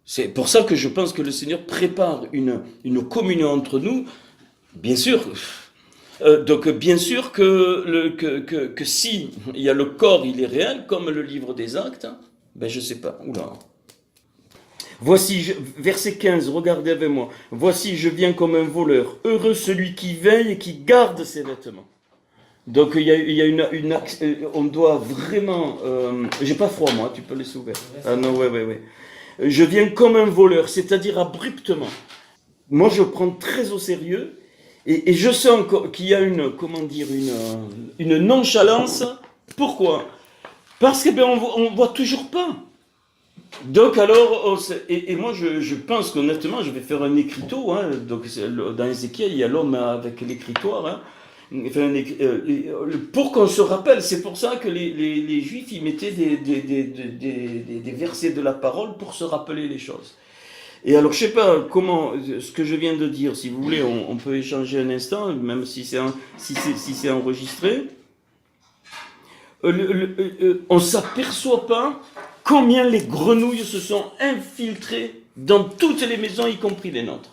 C'est pour ça que je pense que le Seigneur prépare une communion entre nous. Bien sûr. Donc bien sûr que si il y a le corps, il est réel, comme le livre des Actes, ben je sais pas. Oula. Voici, verset 15, regardez avec moi. Voici, je viens comme un voleur. Heureux celui qui veille et qui garde ses vêtements. Donc il y a on doit vraiment. J'ai pas froid moi, tu peux les ouvrir. Ah non, ouais. Je viens comme un voleur, c'est-à-dire abruptement. Moi, je prends très au sérieux et je sens qu'il y a une nonchalance. Pourquoi? Parce que on voit toujours pas. Donc alors, et moi je pense qu'honnêtement, je vais faire un écriteau, hein, donc dans Ézéchiel, il y a l'homme avec l'écritoire, hein, pour qu'on se rappelle. C'est pour ça que les Juifs, ils mettaient des versets de la parole pour se rappeler les choses. Et alors, je sais pas comment, ce que je viens de dire, si vous voulez, on peut échanger un instant, même si c'est enregistré. On s'aperçoit pas combien les grenouilles se sont infiltrées dans toutes les maisons, y compris les nôtres.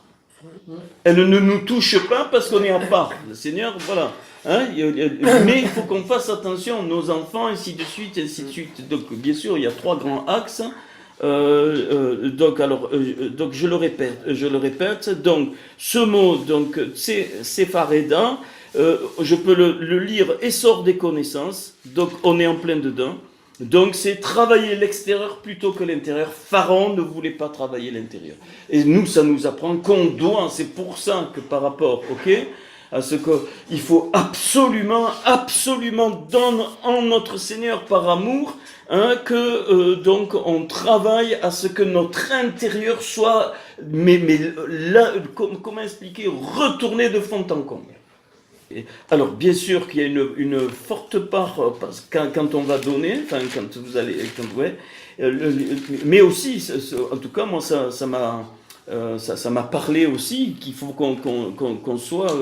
Elles ne nous touchent pas parce qu'on est à part. Le Seigneur, voilà. Hein, mais il faut qu'on fasse attention, nos enfants, ainsi de suite, ainsi de suite. Donc, bien sûr, il y a 3 grands axes. Donc je le répète. Donc, ce mot, donc, c'est Fareda. Je peux le lire, essor des connaissances. Donc, on est en plein dedans. Donc c'est travailler l'extérieur plutôt que l'intérieur. Pharaon ne voulait pas travailler l'intérieur. Et nous, ça nous apprend qu'on doit, c'est pour ça que par rapport, à ce qu'il faut absolument, en notre Seigneur par amour, donc on travaille à ce que notre intérieur soit, mais là, comment expliquer, retourné de fond en comble. Alors, bien sûr qu'il y a une forte part, parce que quand on va donner, enfin, quand vous allez, mais aussi, en tout cas, moi, ça m'a parlé aussi qu'il faut qu'on soit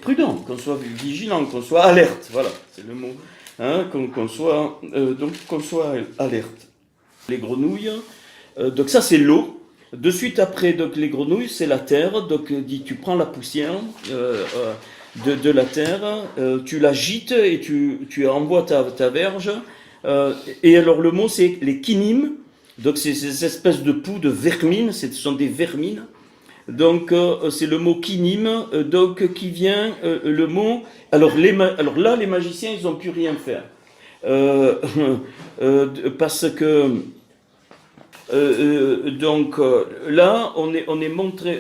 prudent, qu'on soit vigilant, qu'on soit alerte. Voilà, c'est le mot. Qu'on soit alerte. Les grenouilles, donc ça c'est l'eau. De suite après, donc les grenouilles, c'est la terre. Donc tu prends la poussière de la terre, tu l'agites et tu envoies ta verge. Et alors le mot c'est les kinim. Donc c'est ces espèces de poux de vermines, ce sont des vermines. Donc c'est le mot kinim, donc qui vient le mot. Alors là les magiciens ils n'ont pu rien faire parce que donc là on est monté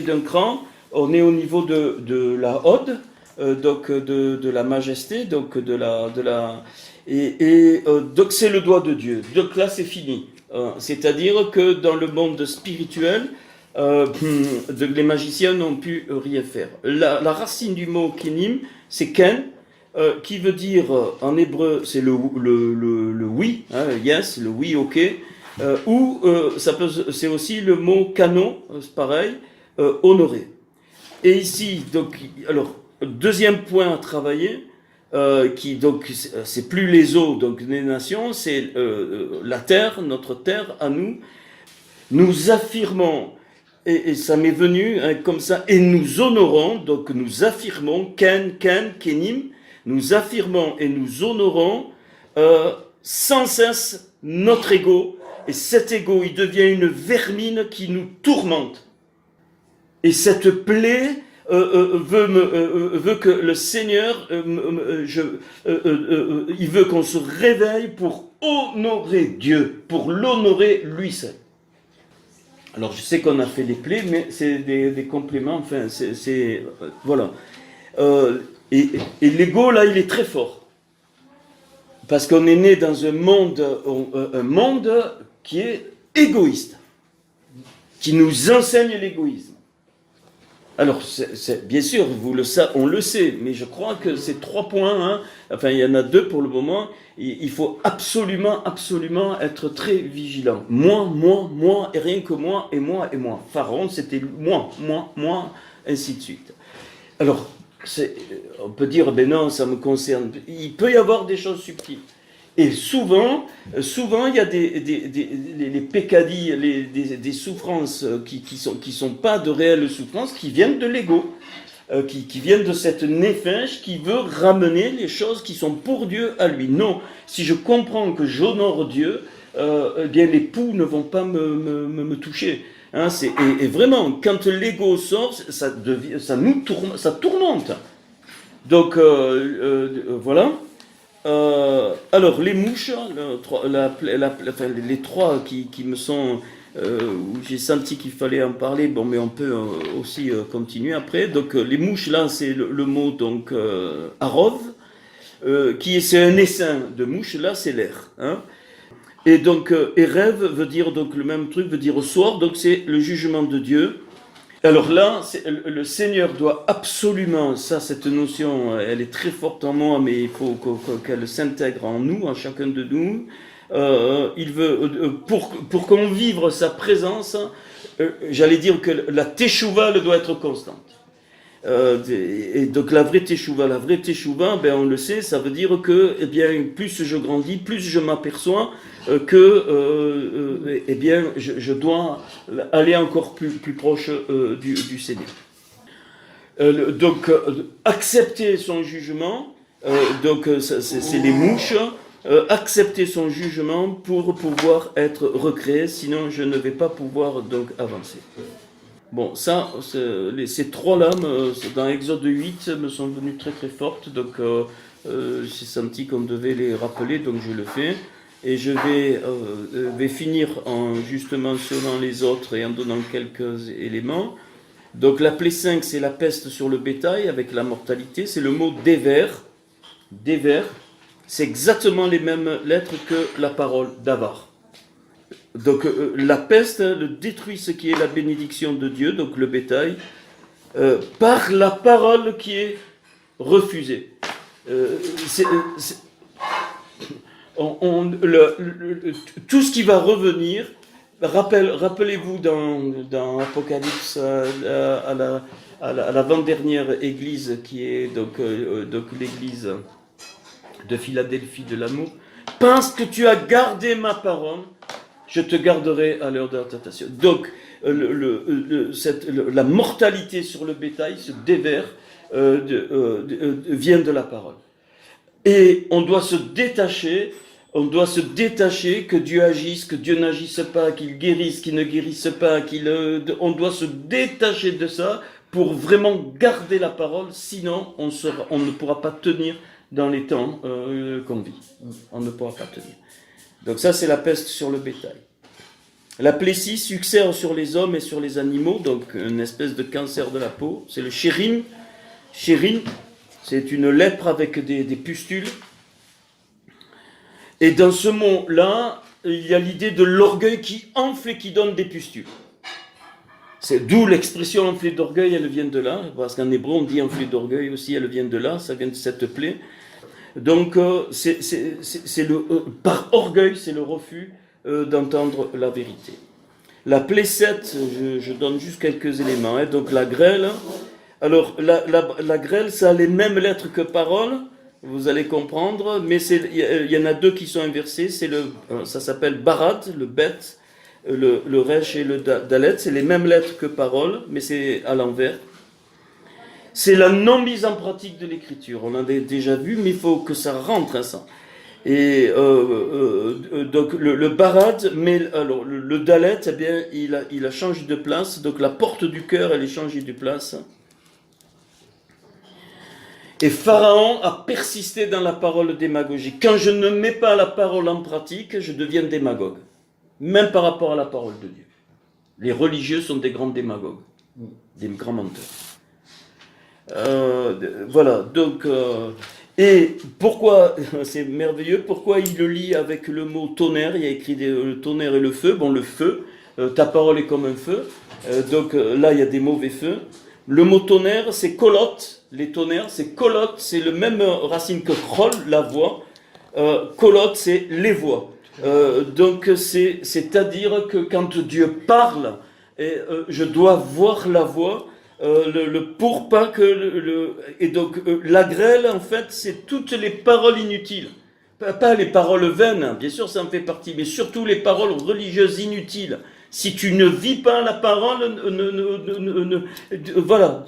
d'un cran, on est au niveau de la Ode, donc de la majesté, donc donc c'est le doigt de Dieu. Donc là c'est fini. C'est-à-dire que dans le monde spirituel, les magiciens n'ont pu rien faire. La racine du mot kinim, c'est ken, qui veut dire en hébreu, c'est le oui, yes, le oui, ok, ou c'est aussi le mot kano, c'est pareil, honoré. Et ici, donc, alors, deuxième point à travailler, donc, c'est plus les eaux, donc les nations, c'est la terre, notre terre à nous. Nous affirmons. Et ça m'est venu comme ça, et nous honorons, donc nous affirmons, kenim, nous affirmons et nous honorons sans cesse notre ego, et cet ego, il devient une vermine qui nous tourmente. Et cette plaie veut que le Seigneur, il veut qu'on se réveille pour honorer Dieu, pour l'honorer lui seul. Alors je sais qu'on a fait des plaies, mais c'est des compléments, enfin voilà. Et l'ego là, il est très fort. Parce qu'on est né dans un monde qui est égoïste, qui nous enseigne l'égoïsme. Alors, bien sûr, on le sait, mais je crois que ces 3 points, enfin il y en a 2 pour le moment, il faut absolument être très vigilant. Moi, et rien que moi, et moi. Pharaon, c'était moi, ainsi de suite. Alors, on peut dire, ben non, ça me concerne. Il peut y avoir des choses subtiles. Et souvent, il y a les peccadilles, des souffrances qui sont pas de réelles souffrances, qui viennent de l'ego, qui viennent de cette néphèche qui veut ramener les choses qui sont pour Dieu à lui. Non, si je comprends que j'honore Dieu, eh bien les poux ne vont pas me toucher. Et vraiment, quand l'ego sort, ça tourmente. Donc voilà. Alors les mouches, les 3 qui me sont, où j'ai senti qu'il fallait en parler, bon mais on peut aussi continuer après. Donc les mouches là, c'est le mot donc arov, c'est un essaim de mouche, là c'est l'air. Et donc Erev veut dire donc le même truc, veut dire au soir, donc c'est le jugement de Dieu. Alors là, le Seigneur doit absolument, cette notion, elle est très forte en moi, mais il faut qu'elle s'intègre en nous, en chacun de nous. Il veut, pour qu'on vive sa présence, j'allais dire que la teshuva, elle doit être constante. Et donc la vraie teshuva, ben on le sait, ça veut dire que, eh bien, plus je grandis, plus je m'aperçois que, eh bien, je dois aller encore plus proche du Seigneur. Donc accepter son jugement, donc c'est les mouches. Accepter son jugement pour pouvoir être recréé, sinon je ne vais pas pouvoir donc avancer. Bon, ça, ces 3 lames dans Exode 8 me sont venues très très fortes, donc j'ai senti qu'on devait les rappeler, donc je le fais. Et je vais finir en juste mentionnant les autres et en donnant quelques éléments. Donc la plaie 5, c'est la peste sur le bétail avec la mortalité. C'est le mot déver. Déver, c'est exactement les mêmes lettres que la parole d'avar. Donc la peste détruit ce qui est la bénédiction de Dieu, donc le bétail, par la parole qui est refusée. Tout ce qui va revenir, rappelez-vous dans Apocalypse, à l'avant-dernière église qui est donc l'église de Philadelphie de l'amour, pense que tu as gardé ma parole, je te garderai à l'heure de la tentation. Donc la mortalité sur le bétail, ce dévers, vient de la parole. Et on doit se détacher que Dieu agisse, que Dieu n'agisse pas, qu'il guérisse, qu'il ne guérisse pas, on doit se détacher de ça pour vraiment garder la parole, sinon on ne pourra pas tenir dans les temps qu'on vit. On ne pourra pas tenir. Donc ça, c'est la peste sur le bétail. La plaie 6 succède sur les hommes et sur les animaux, donc une espèce de cancer de la peau. C'est le chérine. Chérine, c'est une lèpre avec des pustules. Et dans ce mot-là, il y a l'idée de l'orgueil qui enfle et qui donne des pustules. C'est d'où l'expression enflée d'orgueil, elle vient de là, parce qu'en hébreu on dit enflée d'orgueil aussi, elle vient de là, ça vient de cette plaie. Donc par orgueil, c'est le refus d'entendre la vérité. La plaie 7, je donne juste quelques éléments. Donc la grêle, alors la grêle, ça a les mêmes lettres que parole, vous allez comprendre, mais il y en a deux qui sont inversés, ça s'appelle barad, le bet, le resh et le dalet, c'est les mêmes lettres que parole, mais c'est à l'envers. C'est la non mise en pratique de l'écriture, on l'a déjà vu, mais il faut que ça rentre, ça. Et donc le barad, mais alors le dalet, eh bien, il a changé de place, donc la porte du cœur, elle est changée de place. Et Pharaon a persisté dans la parole démagogique. Quand je ne mets pas la parole en pratique, je deviens démagogue. Même par rapport à la parole de Dieu. Les religieux sont des grands démagogues, des grands menteurs. Voilà, donc... et pourquoi, c'est merveilleux, pourquoi il le lit avec le mot tonnerre, il y a écrit le tonnerre et le feu. Bon, le feu, ta parole est comme un feu. Donc là, il y a des mauvais feux. Le mot tonnerre, c'est kolote. Les tonnerres, c'est kolote, c'est le même racine que krol, la voix. Kolote, c'est les voix. Donc c'est-à-dire que quand Dieu parle, je dois voir la voix, pour pas que et donc la grêle, en fait, c'est toutes les paroles inutiles. Pas les paroles vaines, bien sûr ça en fait partie, mais surtout les paroles religieuses inutiles. Si tu ne vis pas la parole, voilà,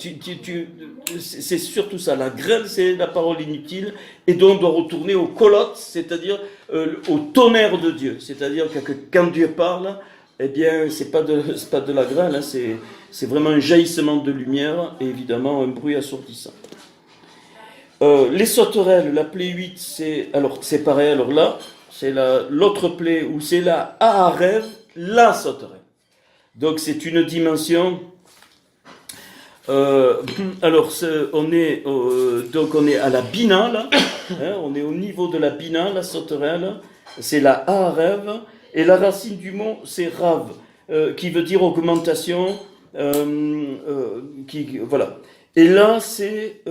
c'est surtout ça. La grêle, c'est la parole inutile, et donc on doit retourner au kolot, c'est-à-dire au tonnerre de Dieu. C'est-à-dire que quand Dieu parle, eh bien, c'est pas de la grêle, hein, c'est vraiment un jaillissement de lumière, et évidemment un bruit assourdissant. Les sauterelles, la plaie 8, c'est pareil, alors là, c'est l'autre plaie où c'est la Aharev, la sauterelle. Donc c'est une dimension. Alors on est à la bina là, hein, on est au niveau de la bina, la sauterelle. C'est la Aharev et la racine du mot c'est rav, qui veut dire augmentation. Voilà. Et là c'est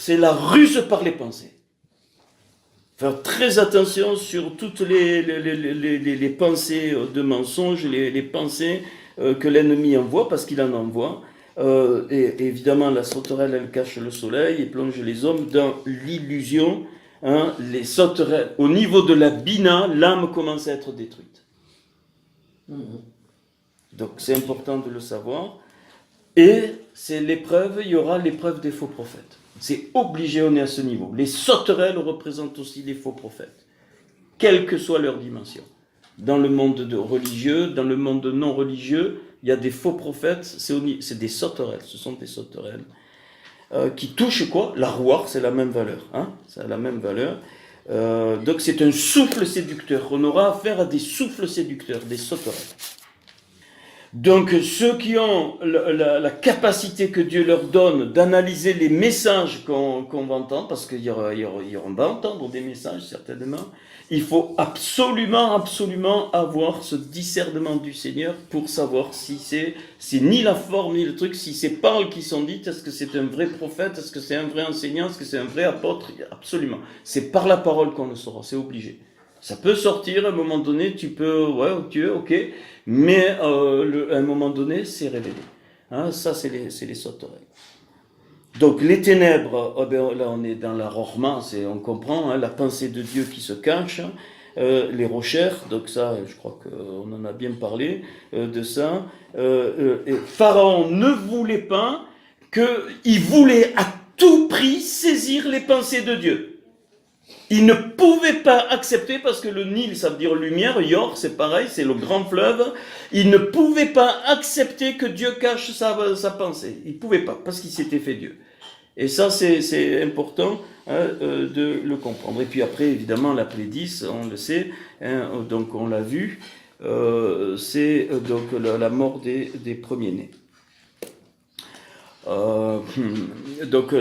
la ruse par les pensées. Faire très attention sur toutes les pensées de mensonges, les pensées que l'ennemi envoie, parce qu'il en envoie. Et évidemment, la sauterelle, elle cache le soleil et plonge les hommes dans l'illusion. Hein, les sauterelles, au niveau de la bina, l'âme commence à être détruite. Donc c'est important de le savoir. Et c'est l'épreuve, il y aura l'épreuve des faux prophètes. C'est obligé, on est à ce niveau. Les sauterelles représentent aussi les faux prophètes, quelle que soit leur dimension. Dans le monde religieux, dans le monde non religieux, il y a des faux prophètes, c'est des sauterelles, ce sont des sauterelles. qui touche quoi? La rouar, c'est la même valeur. Hein, c'est la même valeur. Donc c'est un souffle séducteur. On aura affaire à des souffles séducteurs, des sauterelles. Donc ceux qui ont la capacité que Dieu leur donne d'analyser les messages qu'on va entendre, parce qu'on va entendre des messages certainement, il faut absolument avoir ce discernement du Seigneur pour savoir si c'est ni la forme ni le truc, si c'est paroles qui sont dites, est-ce que c'est un vrai prophète, est-ce que c'est un vrai enseignant, est-ce que c'est un vrai apôtre, absolument. C'est par la parole qu'on le saura, c'est obligé. Ça peut sortir à un moment donné, tu peux, ouais, Dieu, ok, mais à un moment donné, c'est révélé. Hein, ça, c'est les sauterelles. Donc les ténèbres, là on est dans la rorma, on comprend, hein, la pensée de Dieu qui se cache, les rochers, donc ça, je crois qu'on en a bien parlé de ça. Pharaon ne voulait pas, il voulait à tout prix saisir les pensées de Dieu. Il ne pouvait pas accepter, parce que le Nil, ça veut dire lumière, Yor, c'est pareil, c'est le grand fleuve. Il ne pouvait pas accepter que Dieu cache sa pensée. Il ne pouvait pas, parce qu'il s'était fait Dieu. Et ça, c'est important de le comprendre. Et puis après, évidemment, la Plédis, on le sait, hein, donc on l'a vu, c'est donc la mort des premiers-nés. Donc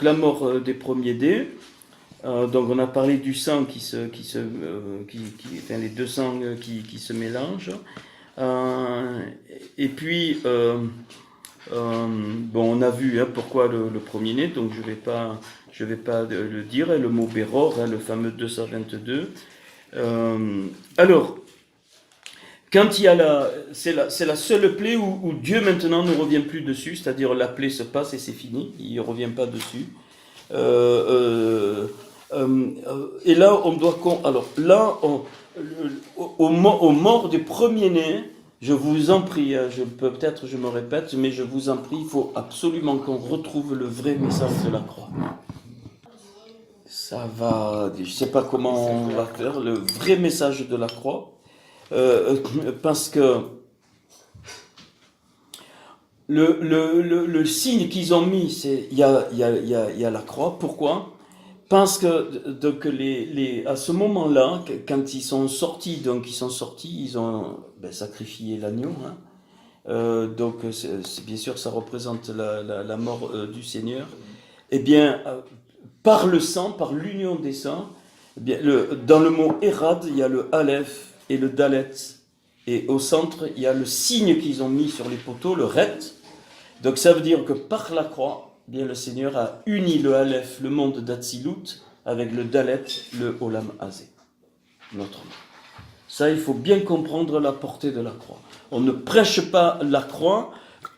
la mort des premiers-nés. Donc on a parlé du sang les deux sangs qui se mélangent. Et puis on a vu pourquoi le premier-né, donc je vais pas le dire, le mot Béror, le fameux 222. Alors, quand il y a c'est la seule plaie où Dieu maintenant ne revient plus dessus, c'est-à-dire la plaie se passe et c'est fini, il ne revient pas dessus. Et là, on doit... Alors là, au mort des premiers-nés, je vous en prie, peut-être je me répète, mais je vous en prie, il faut absolument qu'on retrouve le vrai message de la croix. Ça va... Je ne sais pas comment on va faire, le vrai message de la croix, parce que le signe qu'ils ont mis, c'est il y a la croix. Pourquoi? Parce que donc à ce moment-là, quand ils sont sortis, ils ont sacrifié l'agneau. Hein. Donc bien sûr, ça représente la mort du Seigneur. Eh bien, par le sang, par l'union des sangs, eh bien, dans le mot Érad, il y a le Aleph et le Dalet. Et au centre, il y a le signe qu'ils ont mis sur les poteaux, le Ret. Donc ça veut dire que par la croix, bien, le Seigneur a uni le Aleph, le monde d'Atsilut, avec le Dalet, le Olam Hazé, notre monde. Ça, il faut bien comprendre la portée de la croix. On ne prêche pas la croix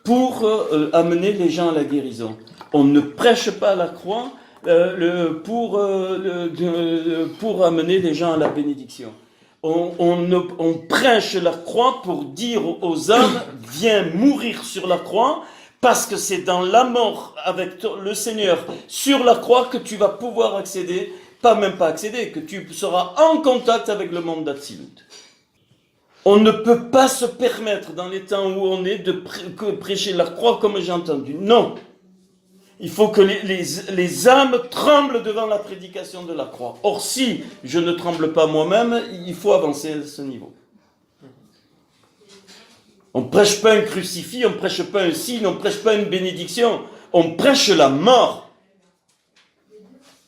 pour amener les gens à la guérison. On ne prêche pas la croix pour amener les gens à la bénédiction. On prêche la croix pour dire aux âmes, viens mourir sur la croix, parce que c'est dans la mort avec le Seigneur sur la croix que tu vas pouvoir accéder, que tu seras en contact avec le monde d'Atsilut. On ne peut pas se permettre dans les temps où on est de prêcher la croix comme j'ai entendu. Non. Il faut que les âmes tremblent devant la prédication de la croix. Or, si je ne tremble pas moi-même, il faut avancer à ce niveau. On ne prêche pas un crucifix, on ne prêche pas un signe, on ne prêche pas une bénédiction. On prêche la mort.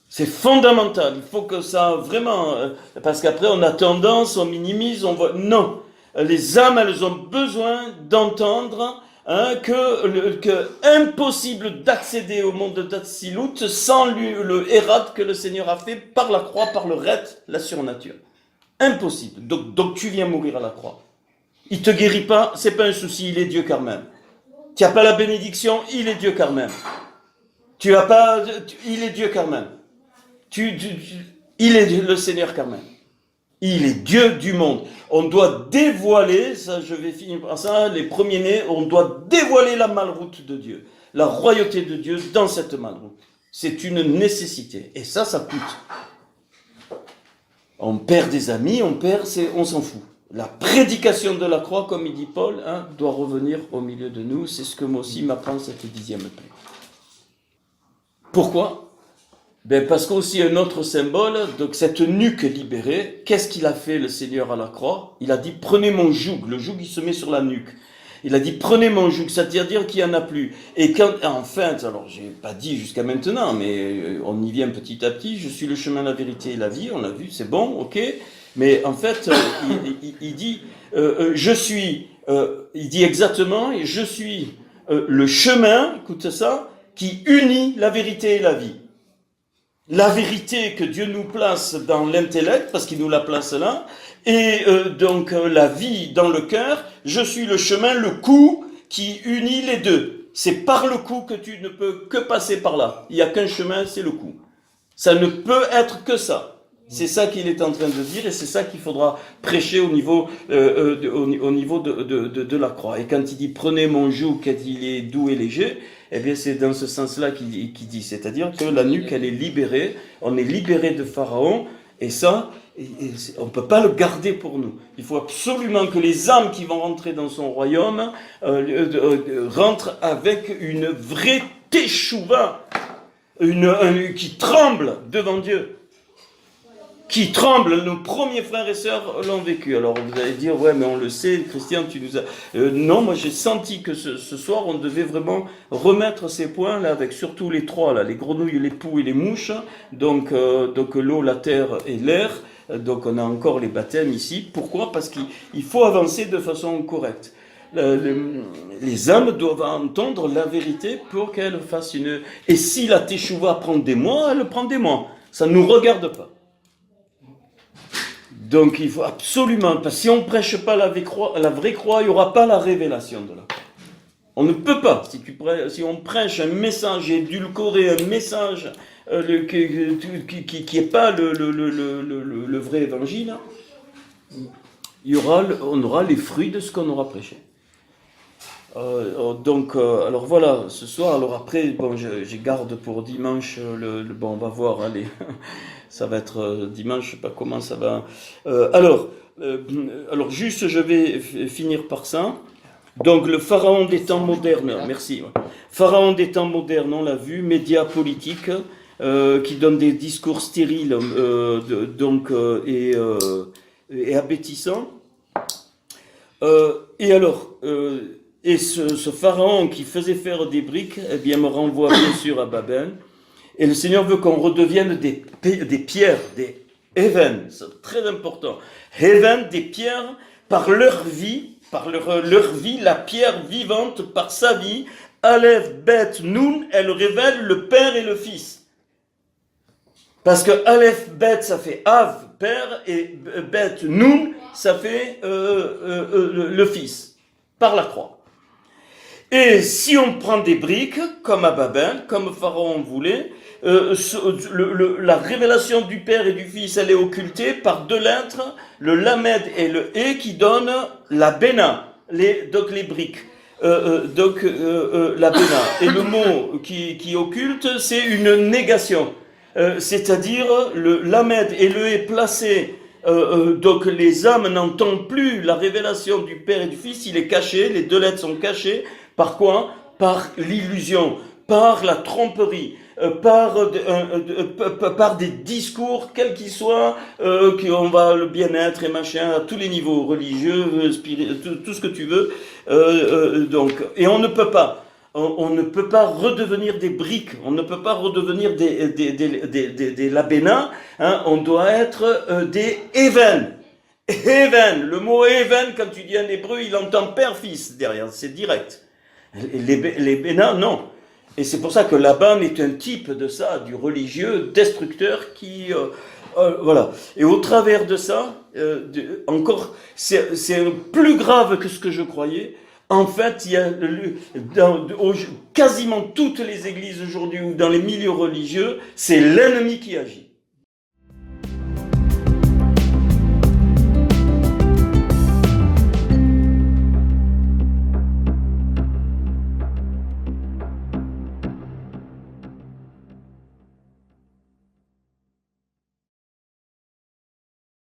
C'est fondamental. Il faut que ça vraiment... parce qu'après, on a tendance, on minimise, on voit... Non. Les âmes, elles ont besoin d'entendre que impossible d'accéder au monde d'Atsilut sans le Hérad que le Seigneur a fait par la croix, par le Ret, la surnature. Impossible. Donc tu viens mourir à la croix. Il ne te guérit pas, c'est pas un souci, il est Dieu quand même. Tu n'as pas la bénédiction, il est Dieu quand même. Il est Dieu quand même. Il est le Seigneur quand même. Il est Dieu du monde. On doit dévoiler, ça je vais finir par ça, les premiers-nés, on doit dévoiler la malroute de Dieu. La royauté de Dieu dans cette malroute. C'est une nécessité. Et ça coûte. On perd des amis, on s'en fout. La prédication de la croix, comme il dit Paul, doit revenir au milieu de nous. C'est ce que moi aussi m'apprend cette 10e plaie. Pourquoi? Ben parce qu'aussi un autre symbole, donc cette nuque libérée, qu'est-ce qu'il a fait le Seigneur à la croix? Il a dit prenez mon joug, le joug il se met sur la nuque. Il a dit prenez mon joug, c'est-à-dire qu'il n'y en a plus. Et quand, enfin, alors j'ai pas dit jusqu'à maintenant, mais on y vient petit à petit, je suis le chemin, la vérité et la vie, on l'a vu, c'est bon, ok. Mais en fait, il dit je suis, il dit exactement, je suis le chemin, écoute ça, qui unit la vérité et la vie. La vérité que Dieu nous place dans l'intellect, parce qu'il nous la place là, et donc la vie dans le cœur, je suis le chemin, le coup qui unit les deux. C'est par le coup que tu ne peux que passer par là. Il n'y a qu'un chemin, c'est le coup. Ça ne peut être que ça. C'est ça qu'il est en train de dire et c'est ça qu'il faudra prêcher au niveau, au niveau de la croix. Et quand il dit prenez mon joug, quand il est doux et léger, eh bien c'est dans ce sens-là qu'il dit. C'est-à-dire que la nuque, elle est libérée, on est libéré de Pharaon et ça, on ne peut pas le garder pour nous. Il faut absolument que les âmes qui vont rentrer dans son royaume rentrent avec une vraie teshuva, qui tremble devant Dieu. Qui tremblent, nos premiers frères et sœurs l'ont vécu. Alors vous allez dire, ouais mais on le sait, Christian, tu nous as... non, moi j'ai senti que ce soir on devait vraiment remettre ces points là avec surtout les trois, là, les grenouilles, les poux et les mouches, donc l'eau, la terre et l'air, donc on a encore les baptêmes ici. Pourquoi? Parce qu'il faut avancer de façon correcte. Les âmes doivent entendre la vérité pour qu'elles fassent une... Et si la teshuva prend des mois, elle prend des mois. Ça ne nous regarde pas. Donc il faut absolument, parce que si on ne prêche pas la vraie croix, il n'y aura pas la révélation de la croix. On ne peut pas. Si on prêche un message édulcoré, un message qui n'est pas le vrai évangile, on aura les fruits de ce qu'on aura prêché. Alors voilà, ce soir, alors après, bon, j'ai garde pour dimanche, bon, on va voir, allez, ça va être dimanche, je sais pas comment ça va. Alors juste, je vais finir par ça. Donc, le pharaon des temps modernes, merci. Pharaon des temps modernes, on l'a vu, médias politiques, qui donnent des discours stériles, et abétissants. Et alors... Et ce pharaon qui faisait faire des briques, eh bien, me renvoie bien sûr à Babel. Et le Seigneur veut qu'on redevienne des pierres, des heaven, c'est très important. Heaven, des pierres, par leur vie, la pierre vivante, par sa vie. Aleph, Bet, Nun, elle révèle le Père et le Fils. Parce que Aleph, Bet, ça fait Av, Père, et Bet, Nun, ça fait le Fils, par la croix. Et si on prend des briques, comme à Babel, comme Pharaon voulait, la révélation du Père et du Fils, elle est occultée par deux lettres, le Lamed et le E, qui donnent la Béna, donc les briques. La Béna. Et le mot qui occulte, c'est une négation. C'est-à-dire, le Lamed et le E placé, donc les âmes n'entendent plus la révélation du Père et du Fils, il est caché, les deux lettres sont cachées. Par quoi? Par l'illusion, par la tromperie, par des discours, quels qu'ils soient, qu'on va le bien-être et machin, à tous les niveaux, religieux, spirituel, tout ce que tu veux. Et on ne peut pas. On ne peut pas redevenir des briques, on ne peut pas redevenir des labénas, hein, on doit être des even. Even, le mot even, quand tu dis en hébreu, il entend père-fils derrière, c'est direct. Les bénins, non. Et c'est pour ça que Laban est un type de ça, du religieux destructeur qui... voilà. Et au travers de ça, encore, c'est plus grave que ce que je croyais. En fait, il y a quasiment toutes les églises aujourd'hui ou dans les milieux religieux, c'est l'ennemi qui agit.